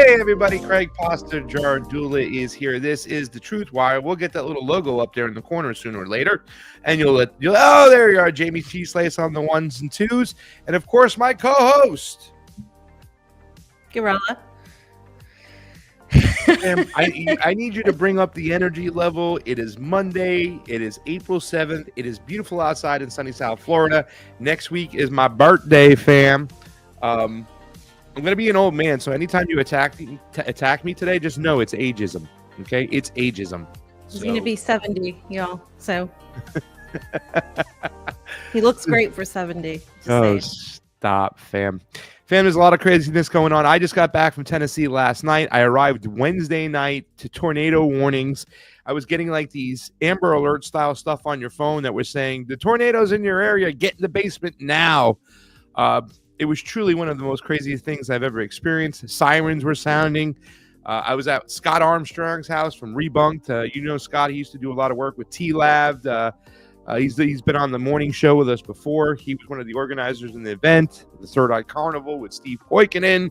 Hey everybody, Craig Pasta Jardula is here. This is the TruthWire. We'll get that little logo up there in the corner sooner or later. And you'll oh, there you are, Jayme CheeseSlice on the ones and twos. And of course, my co-host. Fiorella. I need you to bring up the energy level. It is Monday. It is April 7th. It is beautiful outside in sunny South Florida. Next week is my birthday, fam. I'm going to be an old man, so anytime you attack me today, just know it's ageism, okay? It's ageism. He's going to be 70, y'all, so. He looks great for 70. Stop, fam. Fam, there's a lot of craziness going on. I just got back from Tennessee last night. I arrived Wednesday night to tornado warnings. I was getting like these Amber Alert style stuff on your phone that was saying, the tornado's in your area, get in the basement now. It was truly one of the most craziest things I've ever experienced. Sirens were sounding. I was at Scott Armstrong's house from Rebunked. You know Scott, he used to do a lot of work with T-Lab. He's been on the morning show with us before. He was one of the organizers in the event, the Third Eye Carnival with Steve Poikonen,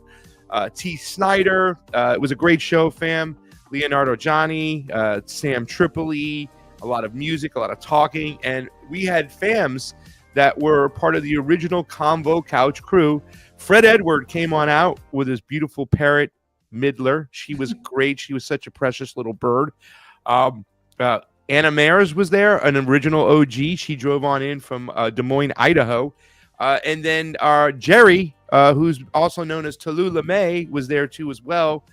T. Snyder. It was a great show, fam. Leonardo Johnny, Sam Tripoli, a lot of music, a lot of talking. And we had fams that were part of the original Convo couch crew. Fred Edward came on out with his beautiful parrot, Midler. She was great. She was such a precious little bird. Anna Mayers was there, an original OG. She drove on in from Des Moines, Idaho. And then our Jerry, who's also known as Tallulah May, was there too as well.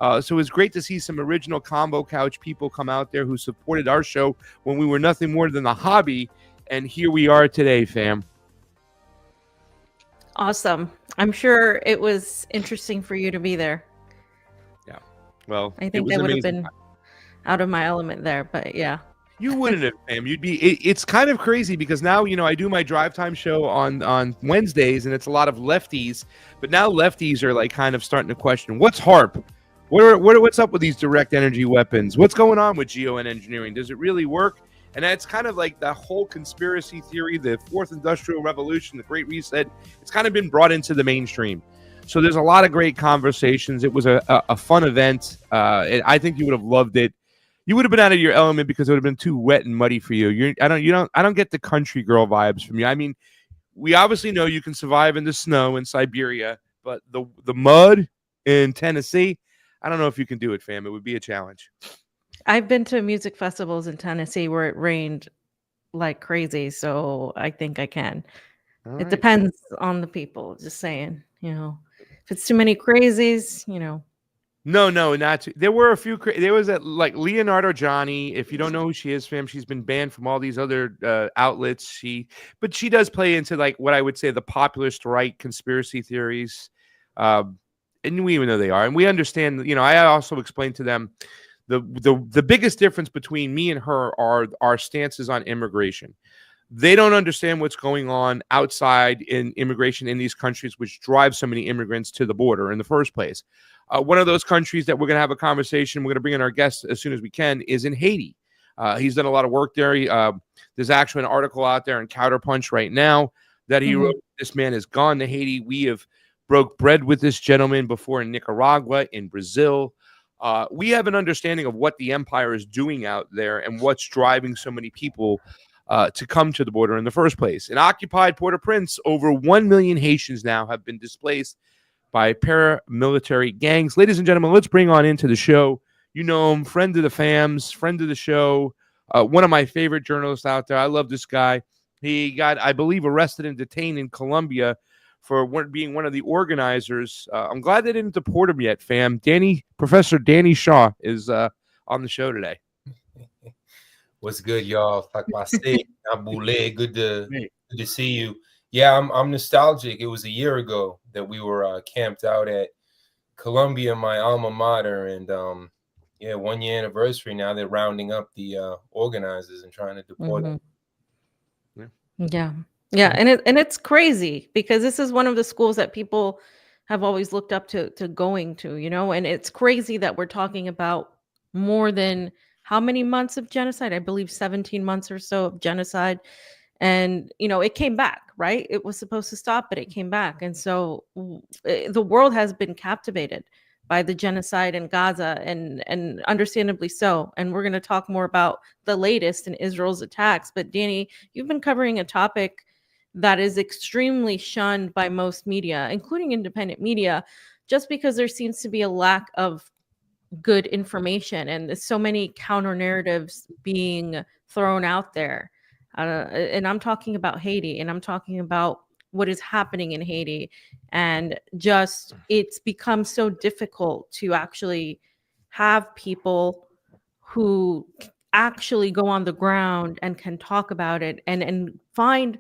So it was great to see some original Convo couch people come out there who supported our show when we were nothing more than a hobby. And here we are today, fam. Awesome. I'm sure it was interesting for you to be there. Yeah. Well, I think that would have been out of my element there, but yeah. You wouldn't have, fam. You'd be. It's kind of crazy because now, you know, I do my drive time show on Wednesdays, and it's a lot of lefties. But now lefties are like kind of starting to question, what's HARP? What's up with these direct energy weapons? What's going on with geoengineering? Does it really work? And that's kind of like the whole conspiracy theory, the fourth industrial revolution, the Great Reset. It's kind of been brought into the mainstream. So there's a lot of great conversations. It was a fun event. I think you would have loved it. You would have been out of your element because it would have been too wet and muddy for you. I don't get the country girl vibes from you. I mean, we obviously know you can survive in the snow in Siberia, but the mud in Tennessee, I don't know if you can do it, fam. It would be a challenge. I've been to music festivals in Tennessee where it rained like crazy, so I think I can. Right. It depends on the people, just saying, you know. If it's too many crazies, you know. No, not too. There were a few. There was like Leonardo Johnny. If you don't know who she is, fam, she's been banned from all these other outlets. But she does play into like what I would say the populist right conspiracy theories, and we even know they are, and we understand. You know, I also explained to them. The biggest difference between me and her are our stances on immigration. They don't understand what's going on outside in immigration in these countries, which drives so many immigrants to the border in the first place. One of those countries that we're going to have a conversation, we're going to bring in our guest as soon as we can, is in Haiti. He's done a lot of work there. There's actually an article out there in Counterpunch right now that he wrote. This man has gone to Haiti. We have broke bread with this gentleman before in Nicaragua, in Brazil. We have an understanding of what the empire is doing out there and what's driving so many people to come to the border in the first place. In occupied Port-au-Prince, over 1 million Haitians now have been displaced by paramilitary gangs. Ladies and gentlemen, let's bring on into the show. You know him, friend of the fams, friend of the show, one of my favorite journalists out there. I love this guy. He got, I believe, arrested and detained in Colombia for being one of the organizers. I'm glad they didn't deport him yet, fam. Professor Danny Shaw is on the show today. What's good, y'all? Good to see you. Yeah, I'm nostalgic. It was a year ago that we were camped out at Columbia, my alma mater, and 1 year anniversary. Now they're rounding up the organizers and trying to deport them. Yeah, and it's crazy because this is one of the schools that people have always looked up to going to, you know, and it's crazy that we're talking about more than how many months of genocide? I believe 17 months or so of genocide. And, you know, it came back, right? It was supposed to stop, but it came back. And so the world has been captivated by the genocide in Gaza, and understandably so. And we're going to talk more about the latest in Israel's attacks. But Danny, you've been covering a topic that is extremely shunned by most media, including independent media, just because there seems to be a lack of good information and there's so many counter narratives being thrown out there. And I'm talking about Haiti, and I'm talking about what is happening in Haiti. And just it's become so difficult to actually have people who actually go on the ground and can talk about it and find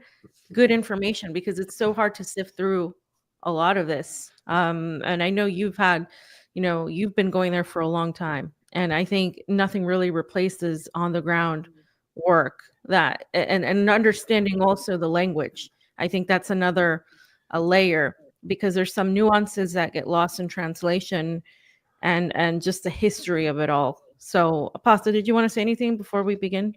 good information, because it's so hard to sift through a lot of this. And I know you've had, you've been going there for a long time, and I think nothing really replaces on the ground work, that and understanding also the language. I think that's another a layer, because there's some nuances that get lost in translation, and just the history of it all. So, Apostle, did you want to say anything before we begin?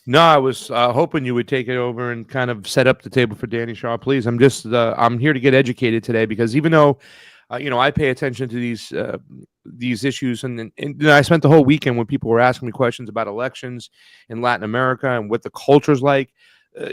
No, I was hoping you would take it over and kind of set up the table for Danny Shaw, please. I'm here to get educated today, because even though, I pay attention to these issues, and I spent the whole weekend when people were asking me questions about elections in Latin America and what the culture's like.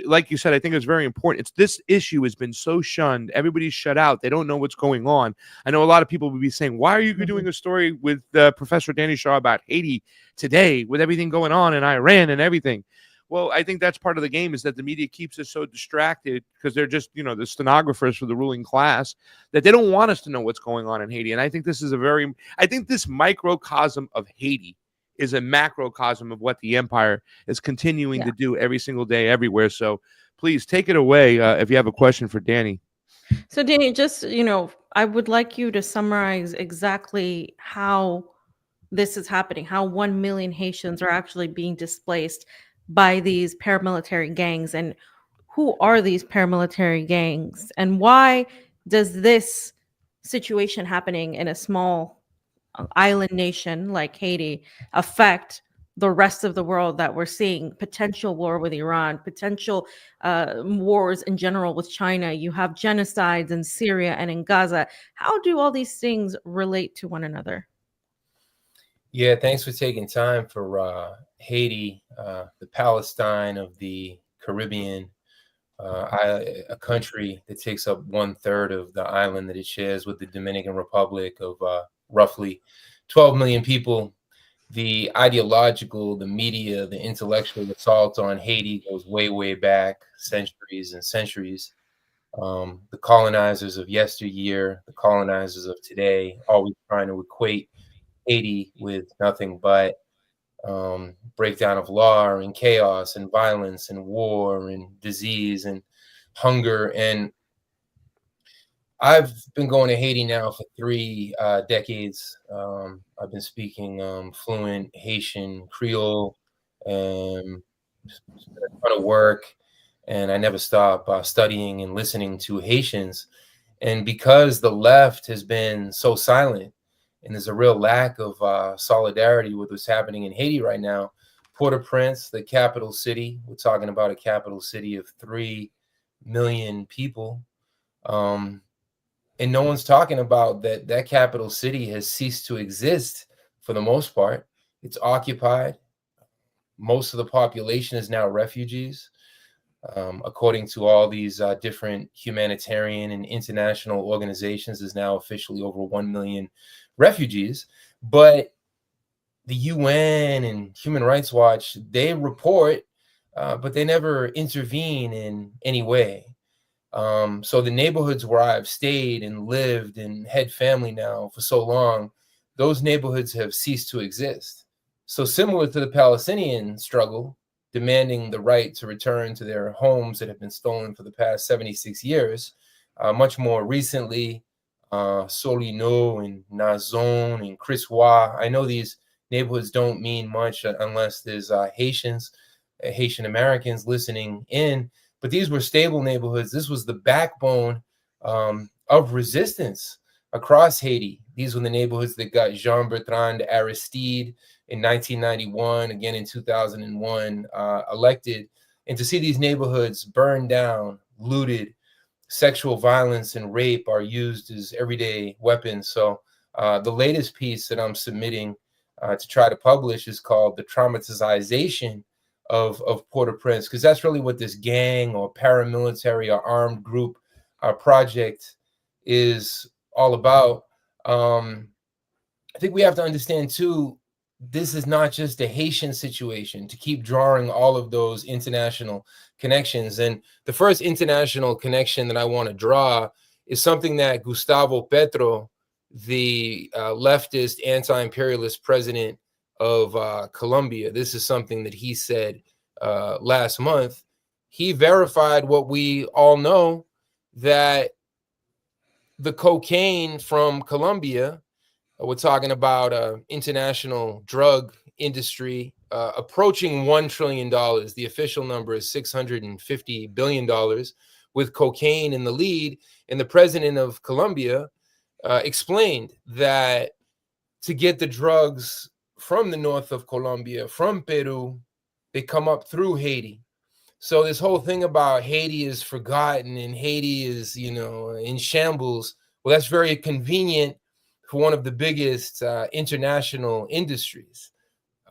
Like you said, I think it's very important. This issue has been so shunned. Everybody's shut out. They don't know what's going on. I know a lot of people would be saying, why are you doing a story with Professor Danny Shaw about Haiti today with everything going on in Iran and everything? Well, I think that's part of the game, is that the media keeps us so distracted because they're just, the stenographers for the ruling class, that they don't want us to know what's going on in Haiti. And I think this is I think this microcosm of Haiti is a macrocosm of what the empire is continuing to do every single day, everywhere. So please take it away if you have a question for Danny. So Danny, just, I would like you to summarize exactly how this is happening, how 1 million Haitians are actually being displaced by these paramilitary gangs, and who are these paramilitary gangs, and why does this situation happening in a small island nation like Haiti affect the rest of the world, that we're seeing potential war with Iran, potential wars in general with China? You have genocides in Syria and in Gaza. How do all these things relate to one another? Yeah, thanks for taking time for Haiti, the Palestine of the Caribbean, a country that takes up 1/3 of the island that it shares with the Dominican Republic of roughly 12 million people. The ideological, the media, the intellectual assault on Haiti goes way, way back, centuries and centuries. The colonizers of yesteryear, the colonizers of today, always trying to equate Haiti with nothing but breakdown of law and chaos and violence and war and disease and hunger. And I've been going to Haiti now for 3 decades. I've been speaking fluent Haitian Creole, and a ton of work, and I never stop studying and listening to Haitians. And because the left has been so silent, and there's a real lack of solidarity with what's happening in Haiti right now, Port-au-Prince, the capital city, we're talking about a capital city of 3 million people. And no one's talking about that capital city has ceased to exist for the most part. It's occupied. Most of the population is now refugees. According to all these different humanitarian and international organizations, there's now officially over 1 million refugees. But the UN and Human Rights Watch, they report, but they never intervene in any way. So the neighborhoods where I've stayed and lived and had family now for so long, those neighborhoods have ceased to exist. So similar to the Palestinian struggle, demanding the right to return to their homes that have been stolen for the past 76 years, much more recently, Solino and Nazon and Criswa. I know these neighborhoods don't mean much unless there's Haitians, Haitian Americans listening in. But these were stable neighborhoods. This was the backbone of resistance across Haiti. These were the neighborhoods that got Jean-Bertrand Aristide in 1991, again in 2001, elected. And to see these neighborhoods burned down, looted, sexual violence and rape are used as everyday weapons. So The latest piece that I'm submitting to try to publish is called The Traumatization of Port-au-Prince, because that's really what this gang or paramilitary or armed group project is all about. I think we have to understand too, this is not just a Haitian situation, to keep drawing all of those international connections. And the first international connection that I want to draw is something that Gustavo Petro, the leftist anti-imperialist president of Colombia, this is something that he said last month. He verified what we all know, that the cocaine from Colombia, we're talking about international drug industry approaching $1 trillion. The official number is $650 billion, with cocaine in the lead. And the president of Colombia explained that to get the drugs from the north of Colombia, from Peru, they come up through Haiti. So this whole thing about Haiti is forgotten and Haiti is, in shambles. Well, that's very convenient for one of the biggest international industries.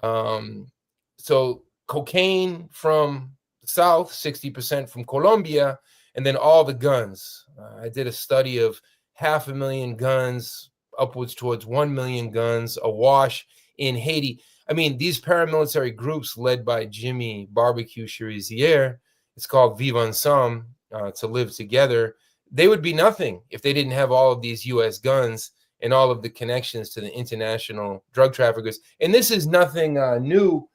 So cocaine from the south, 60% from Colombia, and then all the guns. I did a study of 500,000 guns, upwards towards 1 million guns awash in Haiti. I mean, these paramilitary groups led by Jayme Barbecue Cherizier, it's called Vivre Ensemble, to live together. They would be nothing if they didn't have all of these U.S. guns and all of the connections to the international drug traffickers. And this is nothing new.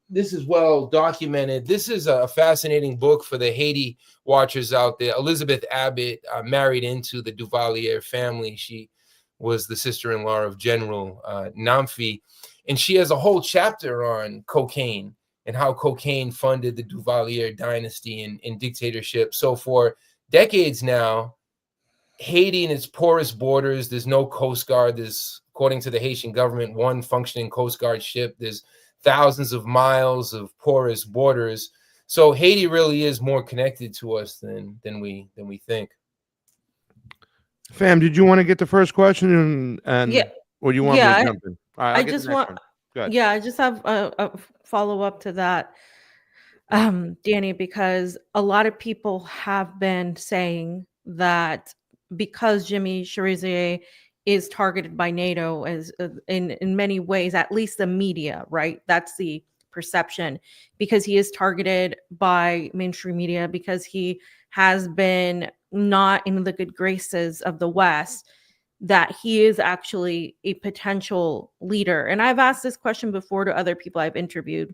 This is well documented. This is a fascinating book for the Haiti watchers out there. Elizabeth Abbott married into the Duvalier family. She was the sister-in-law of General Namfi. And she has a whole chapter on cocaine and how cocaine funded the Duvalier dynasty and dictatorship. So for decades now, Haiti and its porous borders, there's no Coast Guard. There's, according to the Haitian government, one functioning Coast Guard ship. There's thousands of miles of porous borders. So Haiti really is more connected to us than we think. Fam, did you want to get the first question and Yeah. or you want me to jump in? All right, I I'll get just the next want, one. Go ahead. yeah, I just have a follow up to that, Danny, because a lot of people have been saying that because Jimmy Cherizier is targeted by NATO as in many ways, at least the media, right? That's the perception, because he is targeted by mainstream media, because he has been not in the good graces of the West, that he is actually a potential leader. And I've asked this question before to other people I've interviewed,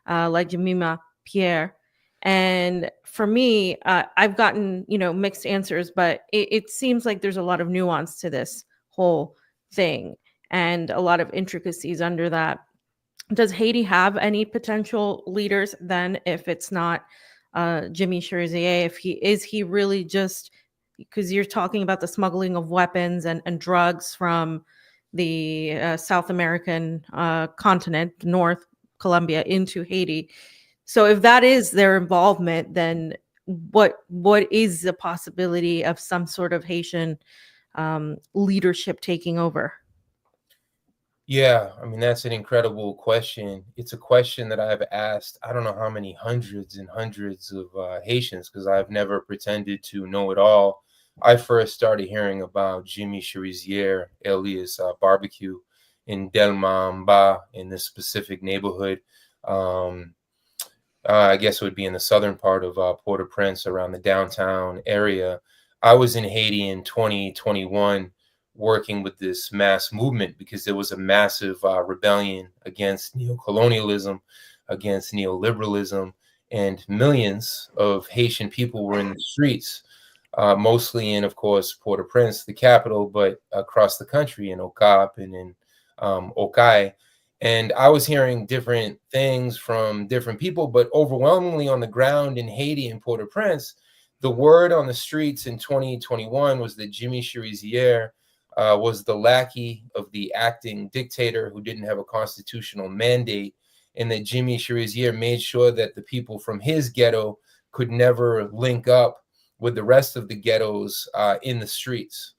like Jemima Pierre. And for me, I've gotten, mixed answers, but it seems like there's a lot of nuance to this whole thing and a lot of intricacies under that. Does Haiti have any potential leaders then, if it's not Jimmy Cherizier? If he really just, because you're talking about the smuggling of weapons and drugs from the South American continent, North Colombia, into Haiti. So if that is their involvement, then what is the possibility of some sort of Haitian leadership taking over? Yeah, I mean, that's an incredible question. It's a question that I've asked, I don't know how many hundreds and hundreds of Haitians, because I've never pretended to know it all. I first started hearing about Jimmy Cherizier, alias Barbecue, in Delmamba, in this specific neighborhood. I guess it would be in the southern part of Port-au-Prince, around the downtown area. I was in Haiti in 2021 working with this mass movement because there was a massive rebellion against neocolonialism, against neoliberalism, and millions of Haitian people were in the streets, mostly in, of course, Port-au-Prince, the capital, but across the country in Okap and in Okai. And I was hearing different things from different people, but overwhelmingly on the ground in Haiti and Port-au-Prince, the word on the streets in 2021 was that Jimmy Cherizier was the lackey of the acting dictator who didn't have a constitutional mandate, and that Jimmy Cherizier made sure that the people from his ghetto could never link up with the rest of the ghettos in the streets.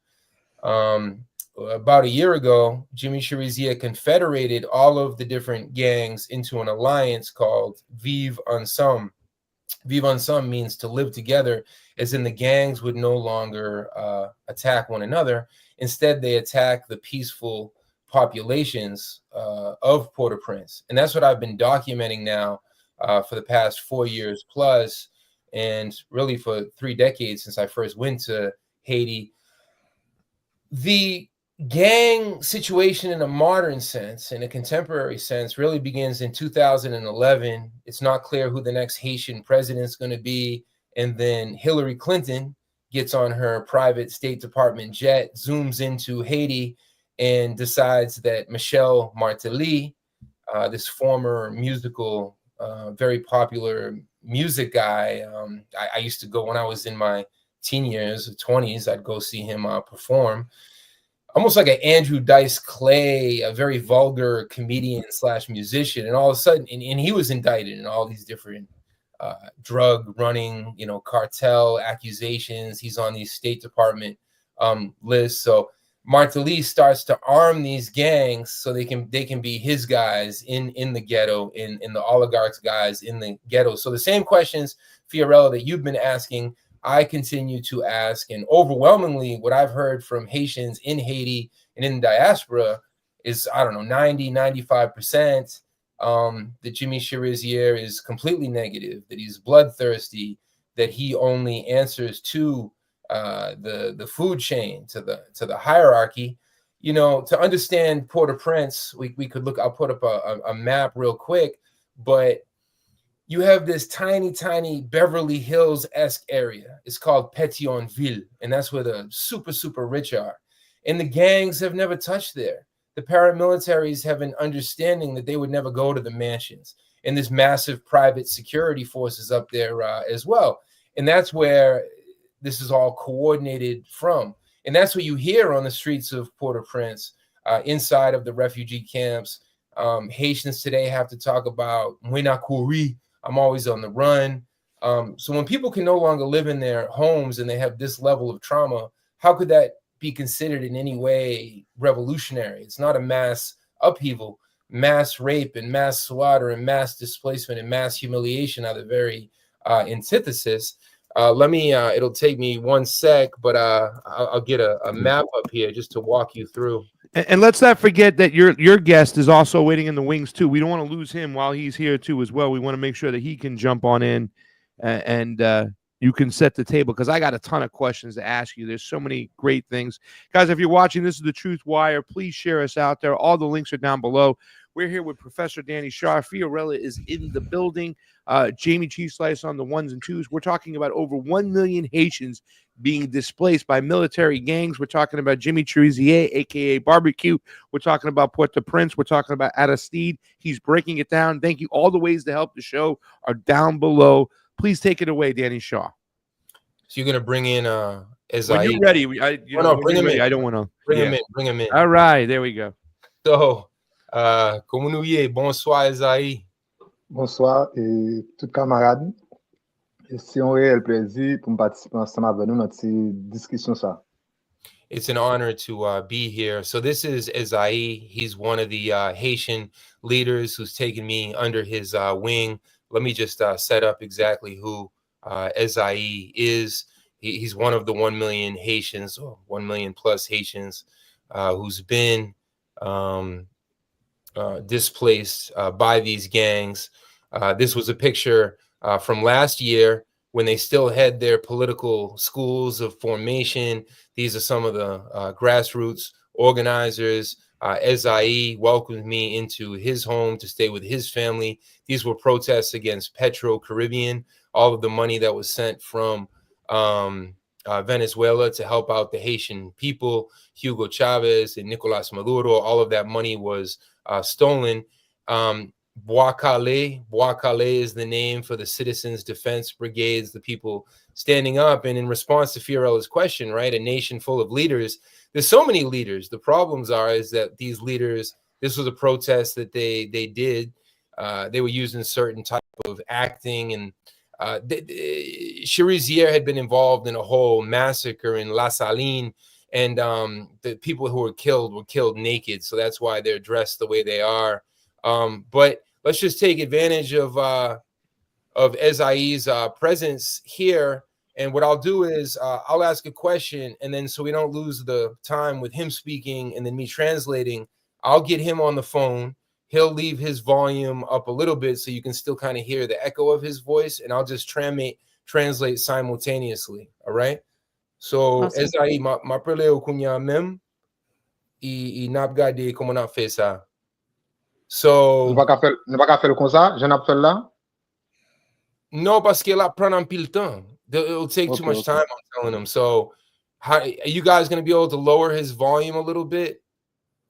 about a year ago, Jimmy Cherizier confederated all of the different gangs into an alliance called Vive Ensemble. Vive Ensemble means to live together, as in the gangs would no longer attack one another. Instead, they attack the peaceful populations of Port-au-Prince. And that's what I've been documenting now for the past 4 years plus, and really for 3 decades since I first went to Haiti. The gang situation in a modern sense, in a contemporary sense, really begins in 2011. It's not clear who the next Haitian president is going to be. And then Hillary Clinton gets on her private State Department jet, zooms into Haiti, and decides that Michel Martelly, this former musical, very popular music guy, I used to go when I was in my teen years, 20s, I'd go see him perform. Almost like an Andrew Dice Clay, a very vulgar comedian / musician. And all of a sudden, and he was indicted in all these different drug running, cartel accusations. He's on these State Department lists. So Martelly starts to arm these gangs so they can be his guys in the ghetto, in the oligarchs' guys in the ghetto. So the same questions, Fiorella, that you've been asking, I continue to ask, and overwhelmingly what I've heard from Haitians in Haiti and in the diaspora is, 90, 95%, that Jimmy Cherizier is completely negative, that he's bloodthirsty, that he only answers to the food chain, to the hierarchy. To understand Port-au-Prince, we could look, I'll put up a map real quick, but you have this tiny Beverly Hills-esque area. It's called Pétionville, and that's where the super, super rich are. And the gangs have never touched there. The paramilitaries have an understanding that they would never go to the mansions. And there's massive private security forces up there as well. And that's where this is all coordinated from. And that's what you hear on the streets of Port-au-Prince, inside of the refugee camps. Haitians today have to talk about Mwena Kouri, I'm always on the run. So when people can no longer live in their homes and they have this level of trauma, how could that be considered in any way revolutionary? It's not a mass upheaval. Mass rape and mass slaughter and mass displacement and mass humiliation are the very antithesis. It'll take me 1 sec, but I'll get a map up here just to walk you through. And let's not forget that your guest is also waiting in the wings too. We don't want to lose him while he's here too as well. We want to make sure that he can jump on in and you can set the table, because I got a ton of questions to ask you. There's so many great things. Guys, if you're watching, this is the TruthWire. Please share us out there. All the links are down below. We're here with Professor Danny Shaw. Fiorella is in the building. Jayme CheeseSlice on the ones and twos. We're talking about over 1 million Haitians being displaced by military gangs. We're talking about Jimmy Cherizier, a.k.a. Barbecue. We're talking about Port-au-Prince. We're talking about Aristide. He's breaking it down. Thank you. All the ways to help the show are down below. Please take it away, Danny Shaw. So you're going to bring in Esaid. When you're ready. Bring him in. I don't want to. Bring him in. All right. There we go. So, comment nous y est? Bonsoir, Esaid. Bonsoir, et tout camarade. C'est un réel plaisir pour participer ensemble avec nous dans cette discussion. It's an honor to be here. So this is Esaid. He's one of the Haitian leaders who's taken me under his wing. Let me just set up exactly who Esaid is. He's one of the 1 million Haitians, or 1 million plus Haitians, who's been displaced by these gangs. This was a picture from last year when they still had their political schools of formation. These are some of the grassroots organizers. Esaid welcomed me into his home to stay with his family. These were protests against Petro Caribbean, all of the money that was sent from Venezuela to help out the Haitian people. Hugo Chavez and Nicolas Maduro, all of that money was stolen. Bois-Calais is the name for the Citizens Defense Brigades, the people standing up. And in response to Fiorella's question, right, a nation full of leaders, there's so many leaders. The problems is that these leaders, this was a protest that they did. They were using certain type of acting, and Cherizier had been involved in a whole massacre in La Saline, And the people who were killed naked, so that's why they're dressed the way they are. But let's just take advantage of Ezai's presence here. And what I'll do is I'll ask a question, and then so we don't lose the time with him speaking and then me translating, I'll get him on the phone. He'll leave his volume up a little bit so you can still kind of hear the echo of his voice, and I'll just translate simultaneously. All right? So, Awesome. Ezai, ma parle ou kounya mem, I nap gade comment on fait ça. So, Nou pa ka fèl kon sa, jen ap fèl la? no, parce que la prend un pile temps. It'll take too Okay, much okay. time, I'm telling him. So, how are you guys going to be able to lower his volume a little bit?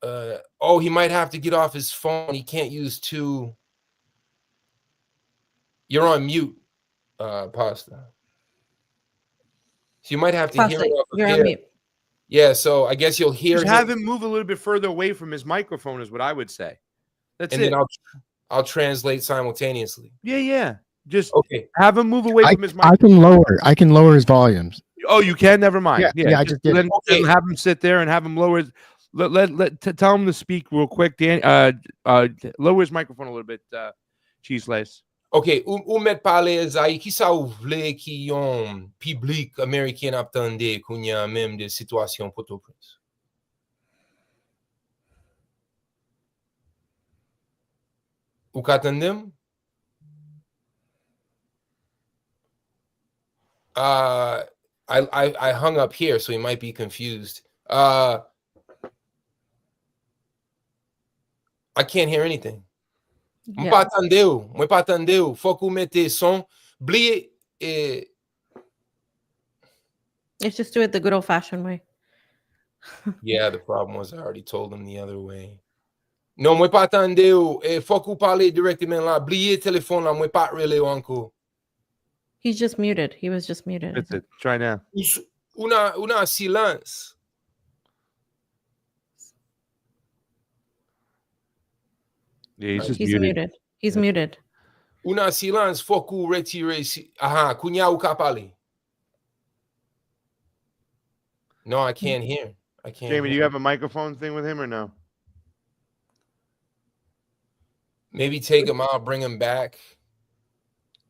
Oh, he might have to get off his phone. He can't use two. You're on mute, Pasta. So you might have to hear Pasta, it off of you're on here. mute. Yeah, so I guess you'll hear Just him, have him move a little bit further away from his microphone is what I would say. That's and it. then I'll translate simultaneously. Yeah. Just Okay. have him move away from his I microphone. can lower his volumes. Oh, you can? Never mind. Yeah, I just did. Then Okay. have him sit there and have him lower his, tell him to speak real quick, Dan. Lower his microphone a little bit, CheeseSlice. Ok, ou met pale Ezai, ki sa ou vle ki yon public Ameriken ap tande kounya même de situation Port-au-Prince? Ou ka tandem? I hung up here, so he might be confused. I can't hear anything. Yeah. Mwen pa tande ou. Fok ou mette son. Bliye, Let's just do it the good old fashioned way. yeah, the problem was I already told him the other way. Non, mwen pa tande ou. Fok ou pale directement la. Bliye telefon la, mwen pa rele ou anko. He's just muted. He was just muted. That's it. Try now. Una silence. Yeah, he's just He's muted. muted. He's muted. Una silence, fok ou retire si. Aha, kounya ou ka pale. No, I can't hear. I can't Jayme, do hear. you have a microphone thing with him or no? Maybe take him out, bring him back.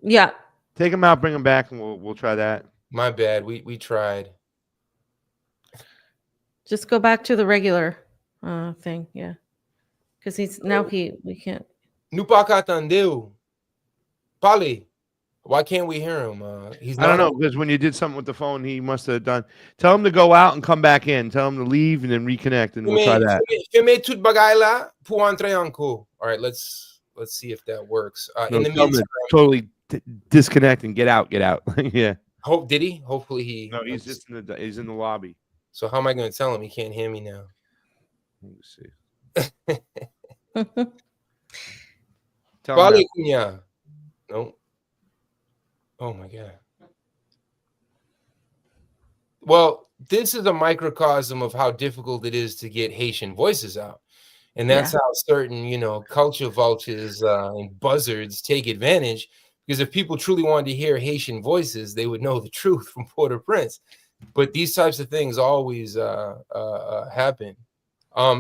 Yeah. Take him out, bring him back, and we'll try that. My bad. We tried. Just go back to the regular thing. Yeah. Because we can't. Nou pa ka tande ou. Pale. Why can't we hear him? He's I don't not know, because when you did something with the phone, he must have done. Tell him to go out and come back in. Tell him to leave and then reconnect, and we'll try that. Feme tout bagay la pou entre anko. All right, let's see if that works. No, In the tell him to meantime, totally disconnect and get out. Yeah. did he? Hopefully he. No, he's just he's in the lobby. So how am I going to tell him he can't hear me now? Let me see. Tell him Pale that. kunya. No. Oh my God. Well, this is a microcosm of how difficult it is to get Haitian voices out. And that's how certain, culture vultures and buzzards take advantage. Because if people truly wanted to hear Haitian voices, they would know the truth from Port-au-Prince. But these types of things always happen.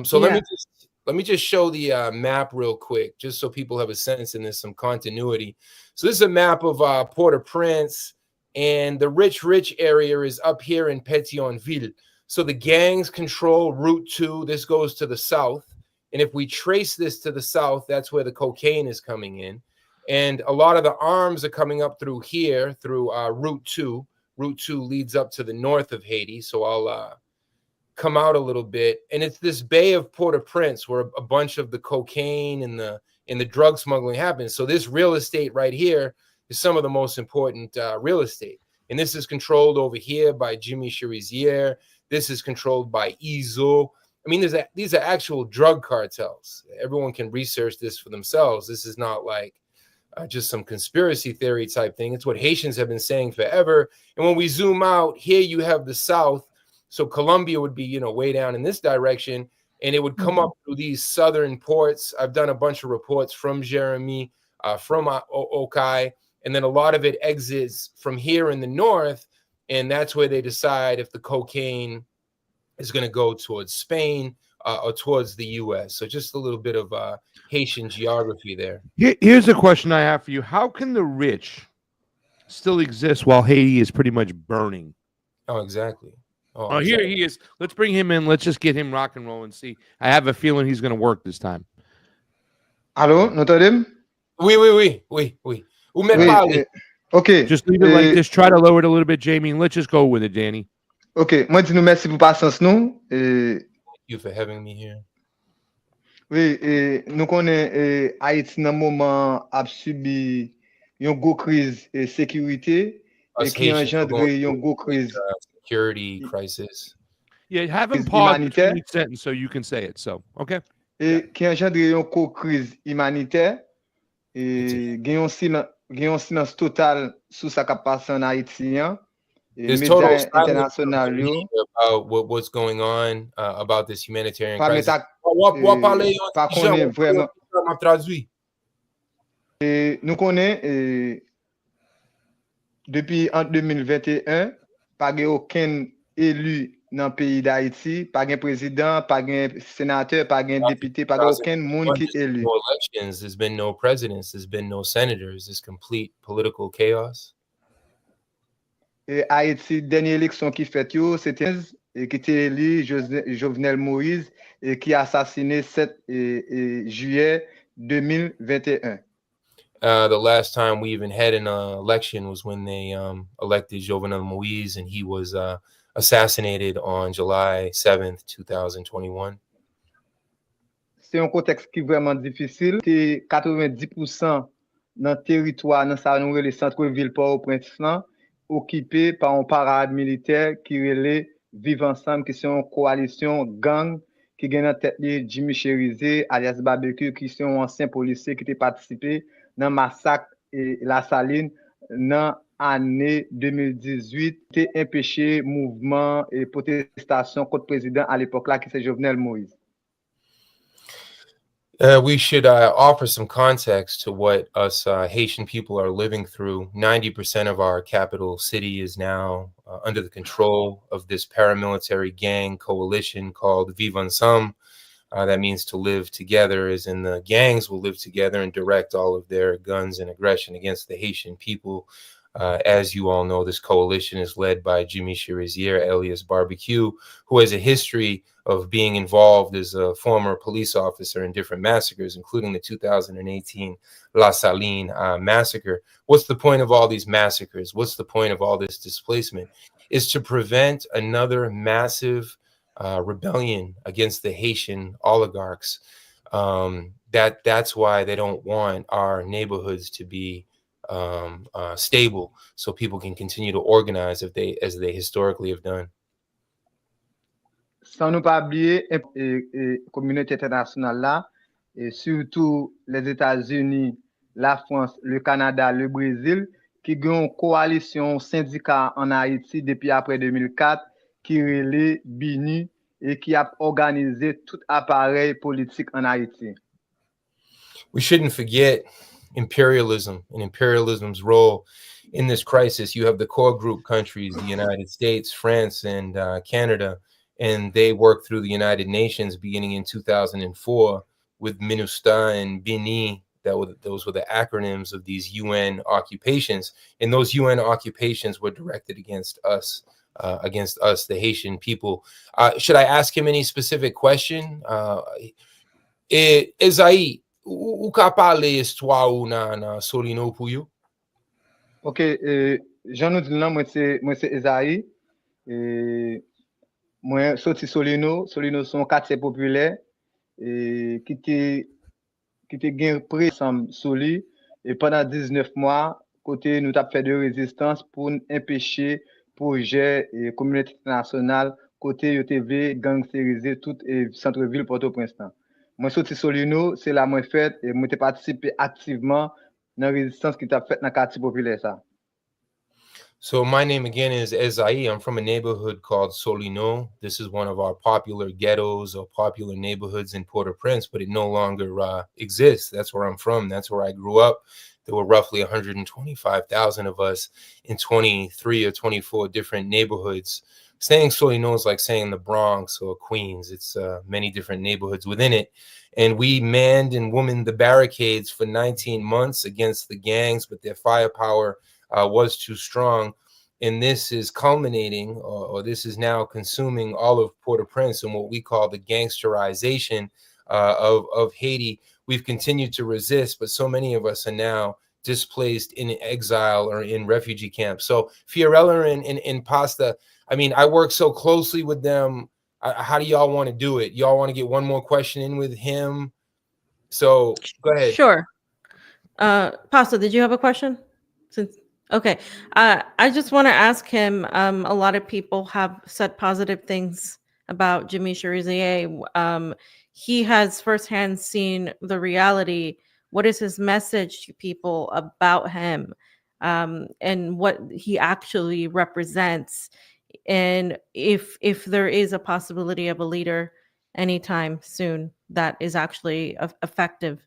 So let me just show the map real quick, just so people have a sense and there's some continuity. So this is a map of Port-au-Prince, and the rich area is up here in Pétionville. So the gangs control Route 2. This goes to the south. And if we trace this to the south, that's where the cocaine is coming in. And a lot of the arms are coming up through here, through Route 2. Route 2 leads up to the north of Haiti. So I'll come out a little bit. And it's this Bay of Port-au-Prince where a bunch of the cocaine and the drug smuggling happens. So this real estate right here is some of the most important real estate. And this is controlled over here by Jimmy Cherizier. This is controlled by Izo. I mean, these are actual drug cartels. Everyone can research this for themselves. This is not like just some conspiracy theory type thing. It's what Haitians have been saying forever. And when we zoom out, here you have the South. So Colombia would be, way down in this direction, and it would come up through these southern ports. I've done a bunch of reports from Jayme, from Okai, and then a lot of it exits from here in the north, and that's where they decide if the cocaine is going to go towards Spain or towards the U.S. So just a little bit of Haitian geography there. Here's a question I have for you. How can the rich still exist while Haiti is pretty much burning? Oh, exactly. Oh, here he is. Let's bring him in. Let's just get him rock and roll and see. I have a feeling he's going to work this time. Allô, nous entendez? Oui. Où m'est parlé? OK. Just leave it like this. Try to lower it a little bit, Jayme, and let's just go with it, Danny. OK. Moi, dis nous merci pour patience nous. Thank you for having me here. Oui, nous connaissons Haïti dans moment a subi une grosse crise de sécurité et qui engendre une grosse crise security crisis. Yeah, have him pause between each sentence so you can say it. So, okay. Et qui engendre une grosse crise humanitaire et gagne un silence total sur ça qui passe en Haïti. There's total silence about what's going on about this humanitarian crisis. Nous connaissons depuis en 2021, pas aucun élu dans le pays d'Haïti, pas un président, pas un sénateur, pas un député, pas aucun monde qui est élu. No elections, there's been no presidents, there's been no senators, there's complete political chaos. Et Haïti, dernière élection qui fait, c'était qui était élu Jovenel Moïse et qui a assassiné 7 juillet 2021. The last time we even had an election was when they elected Jovenel Moïse, and he was assassinated on July 7th, 2021. C'est un contexte qui est vraiment difficile. 90% dans le territoire, dans sa nouvelle le centre-ville Port-au-Prince, occupé par un parade militaire qui relève Vivre Ensemble, qui sont une coalition gang qui gagne en tête Jimmy Cherizé, alias Barbecue, qui sont anciens policiers qui ont participé dans le massacre et la Saline dans l'année 2018, qui ont empêché mouvement et protestation contre le président à l'époque là, qui c'est Jovenel Moïse. We should offer some context to what us Haitian people are living through. 90% of our capital city is now under the control of this paramilitary gang coalition called Vivre Ensemble. That means to live together, as in the gangs will live together and direct all of their guns and aggression against the Haitian people. As you all know, this coalition is led by Jimmy Cherizier, alias Barbecue, who has a history of being involved as a former police officer in different massacres, including the 2018 La Saline massacre. What's the point of all these massacres? What's the point of all this displacement? Is to prevent another massive rebellion against the Haitian oligarchs. That's why they don't want our neighborhoods to be stable, so people can continue to organize as they historically have done. Sans nous pas oublier la communauté internationale là, et surtout les États-Unis, la France, le Canada, le Brésil, qui ont une coalition syndicat en Haïti depuis après 2004, qui relève BINU et qui a organisé tout appareil politique en Haïti. We shouldn't forget imperialism and imperialism's role in this crisis. You have the core group countries, the United States, France, and Canada, and they worked through the United Nations beginning in 2004 with MINUSTA and BINI. Those were the acronyms of these UN occupations, and those UN occupations were directed against us, the Haitian people. Should I ask him any specific question? Esaïe, ou ka pale histoire ou nan Solino pou yo? Ok, Jean nous dit là, moi c'est Esaïe. Moi sorti Solino son quartier populaire et qui était gain près ensemble Soli et pendant 19 mois côté nous t'a fait de résistance pour empêcher projet et communauté internationale côté UTV gangstériser tout centre-ville Port-au-Prince. Moi sorti Solino, c'est là moi fait et moi t'ai participé activement dans la résistance qui t'a fait dans quartier populaire ça. So my name again is Esaïe. I'm from a neighborhood called Solino. This is one of our popular ghettos or popular neighborhoods in Port-au-Prince, but it no longer exists. That's where I'm from. That's where I grew up. There were roughly 125,000 of us in 23 or 24 different neighborhoods saying Solino is like saying the Bronx or Queens. It's many different neighborhoods within it. And we manned and womaned the barricades for 19 months against the gangs, but their firepower was too strong. And this is culminating, or this is now consuming all of Port-au-Prince and what we call the gangsterization of Haiti. We've continued to resist, but so many of us are now displaced in exile or in refugee camps. So Fiorella and Pasta, I mean, I work so closely with them. How do y'all want to do it? Y'all want to get one more question in with him? So go ahead. Sure. Pasta, did you have a question? Okay. I just want to ask him, a lot of people have said positive things about Jayme Cherizier. He has firsthand seen the reality. What is his message to people about him, and what he actually represents? And if there is a possibility of a leader anytime soon that is actually effective.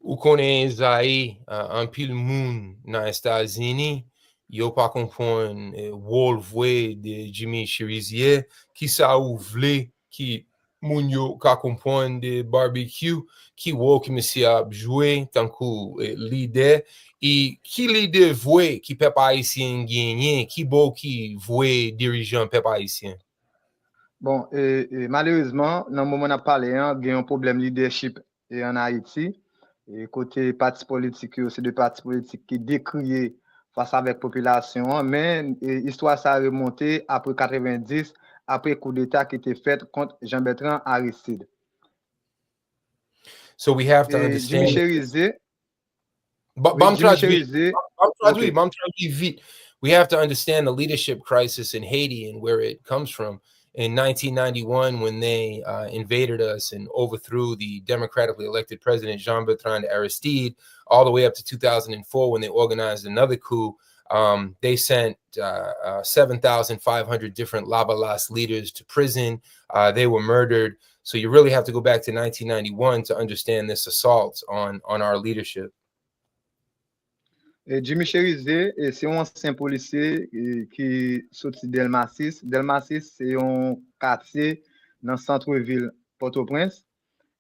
Ou konen Zayi, an pil moun nan Etats-Unis, yo pa kompon wol vwe de Jayme Cherizier, ki sa ou vle ki moun yo ka kompon de barbecue, ki wo ki mesi ap jwe tankou lider, e ki lider vwe ki pep Haitien genyen, ki bo ki vwe dirijan pep Haitien. Bon, malheureusement, dans le moment où on a parlé, il y a un problème leadership en Haïti. Et côté parti politique, c'est deux partis politiques qui décrient face avec la population, mais l'histoire ça a remonté après 90, après le coup d'État qui était fait contre Jean-Bertrand Aristide. So we have to understand. Jayme Cherizier. We have to understand the leadership crisis in Haiti and where it comes from. In 1991, when they invaded us and overthrew the democratically elected president Jean-Bertrand Aristide, all the way up to 2004, when they organized another coup, they sent 7,500 different Lavalas leaders to prison. They were murdered. So you really have to go back to 1991 to understand this assault on our leadership. Jayme Cherizier, c'est un ancien policier qui sorti Delma 6. Delma 6, c'est un quartier dans le centre-ville Port-au-Prince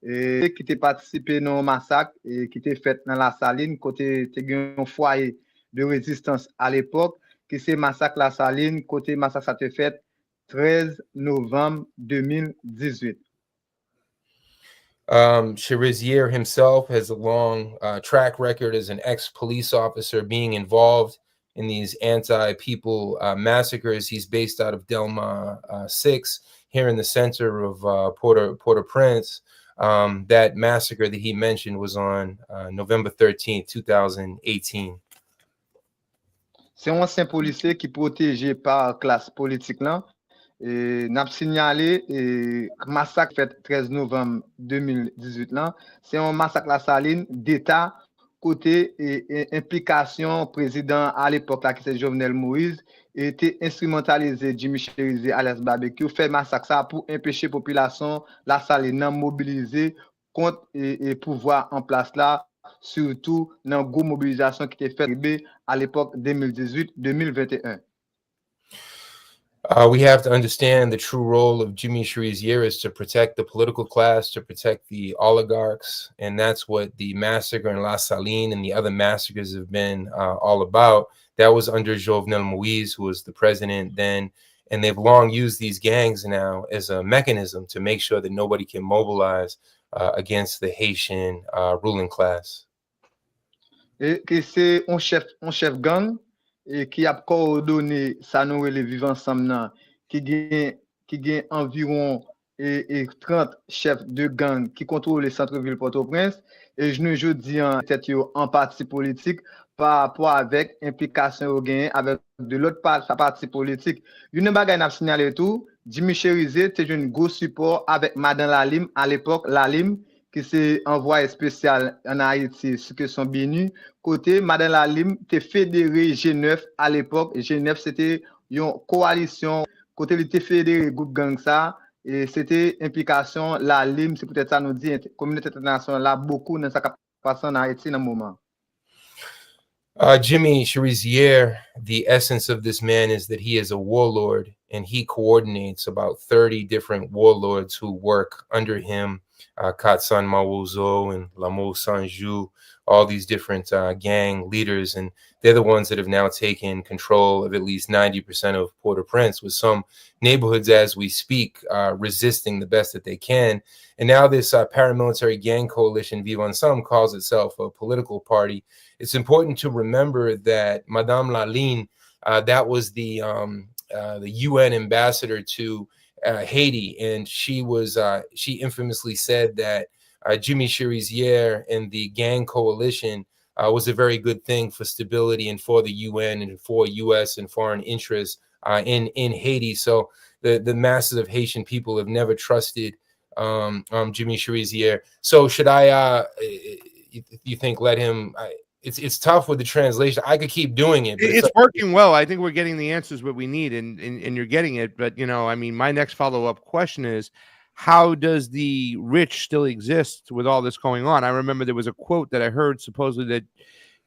et qui a participé dans un massacre et qui était fait dans la Saline, côté un foyer de résistance à l'époque, qui c'est massacre la Saline, côté massacre ça a été fait 13 novembre 2018. Cherizier himself has a long track record as an ex-police officer being involved in these anti-people massacres. He's based out of Delma 6 here in the center of Port-au-Prince. That massacre that he mentioned was on November 13th, 2018. C'est un ancien policier qui est protégé par la classe politique là. N'a signalé massacre fait 13 novembre 2018 là, c'est un massacre la Saline d'État côté implication président à l'époque là qui c'est Jovenel Moïse était instrumentalisé Jayme Cherizier alias Barbecue fait massacre ça pour empêcher population la Saline non mobiliser contre et pouvoir en place là, surtout dans une grosse mobilisation qui était faite à l'époque 2018-2021. We have to understand the true role of Jayme Cherizier is to protect the political class, to protect the oligarchs, and that's what the massacre in La Saline and the other massacres have been all about. That was under Jovenel Moïse, who was the president then, and they've long used these gangs now as a mechanism to make sure that nobody can mobilize against the Haitian ruling class. Et que c'est un chef gang et qui a coordonné ça nous les vivants ensemble qui gagne environ 30 chefs de gang qui contrôlent le centre-ville Port-au-Prince et je dis en parti politique par rapport avec implication au gain avec de l'autre parti politique. Une bagaille n'a signalé tout, Jayme Cherizier était un gros support avec Madame Lalim à l'époque Lalim qui s'est envoyé spécial en Haïti, ce que sont bénis. Côté, Madame Lalim était fédéré G9 à l'époque. G9, c'était une coalition. Côté, il était fédéré groupe gang ça. Et c'était implication Lalim, c'est peut-être ça nous dit, communauté internationale, là, beaucoup dans ce qui passe en Haïti dans le moment. Jimmy Cherizier, the essence of this man is that he is a warlord, and he coordinates about 30 different warlords who work under him. Katsan Mawozo and Lamo Sanju, all these different gang leaders, and they're the ones that have now taken control of at least 90% of Port-au-Prince, with some neighborhoods as we speak resisting the best that they can. And now this paramilitary gang coalition, Vivre Ensemble, calls itself a political party. It's important to remember that Madame Laline, that was the UN ambassador to Haiti, and she infamously said that Jimmy Cherizier and the gang coalition was a very good thing for stability and for the UN and for U.S. and foreign interests in Haiti. So the masses of Haitian people have never trusted Jimmy Cherizier. So should I? You think let him? It's tough with the translation. I could keep doing it. But it's working well. I think we're getting the answers what we need, and you're getting it. But I mean, my next follow-up question is, how does the rich still exist with all this going on? I remember there was a quote that I heard supposedly that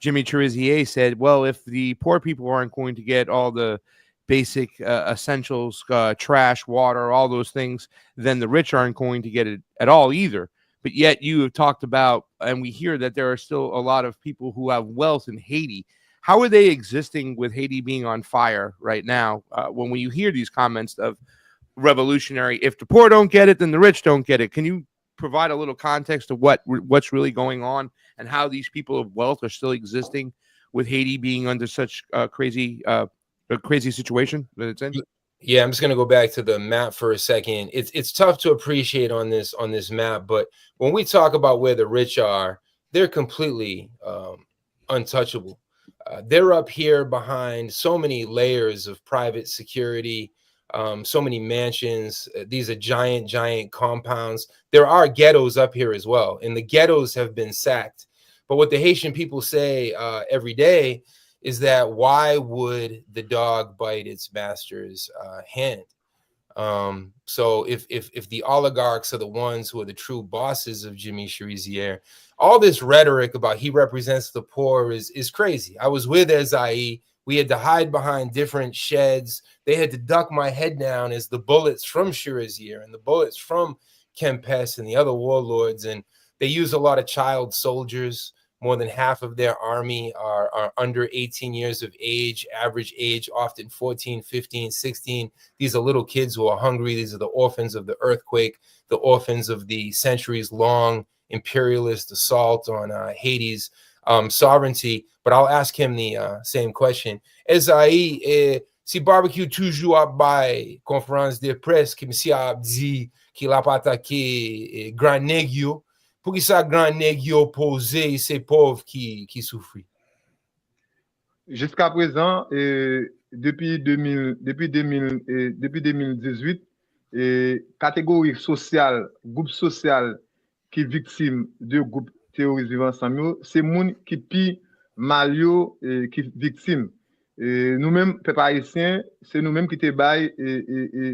Jimmy Cherizier said, well, if the poor people aren't going to get all the basic essentials, trash, water, all those things, then the rich aren't going to get it at all either. But yet you have talked about, and we hear that there are still a lot of people who have wealth in Haiti. How are they existing with Haiti being on fire right now? When you hear these comments of revolutionary, if the poor don't get it, then the rich don't get it. Can you provide a little context of what's really going on and how these people of wealth are still existing with Haiti being under such a crazy situation that it's in? Yeah, I'm just going to go back to the map for a second. It's tough to appreciate on this map, but when we talk about where the rich are, they're completely untouchable. They're up here behind so many layers of private security, so many mansions. These are giant compounds. There are ghettos up here as well, and the ghettos have been sacked. But what the Haitian people say every day is that why would the dog bite its master's hand? So if the oligarchs are the ones who are the true bosses of Jimmy Cherizier, all this rhetoric about he represents the poor is crazy. I was with Ezaïe. We had to hide behind different sheds. They had to duck my head down as the bullets from Cherizier and the bullets from Kempes and the other warlords, and they use a lot of child soldiers. More than half of their army are under 18 years of age, average age, often 14, 15, 16. These are little kids who are hungry. These are the orphans of the earthquake, the orphans of the centuries-long imperialist assault on Haiti's sovereignty. But I'll ask him the same question. Ezaïe, si barbecue toujours by conférence de presse, qui monsieur a dit qu'il a pas attaqué Grand Negio, pour qui ça grand nèg yo posé ces pauvres qui souffrent? Jusqu'à présent, depuis 2018, catégorie sociale, groupe social qui victime de groupe terroriste vivant ensemble, c'est moun qui pi malio qui victime. Nous-mêmes, peuple haïtien, c'est nous-mêmes qui te bail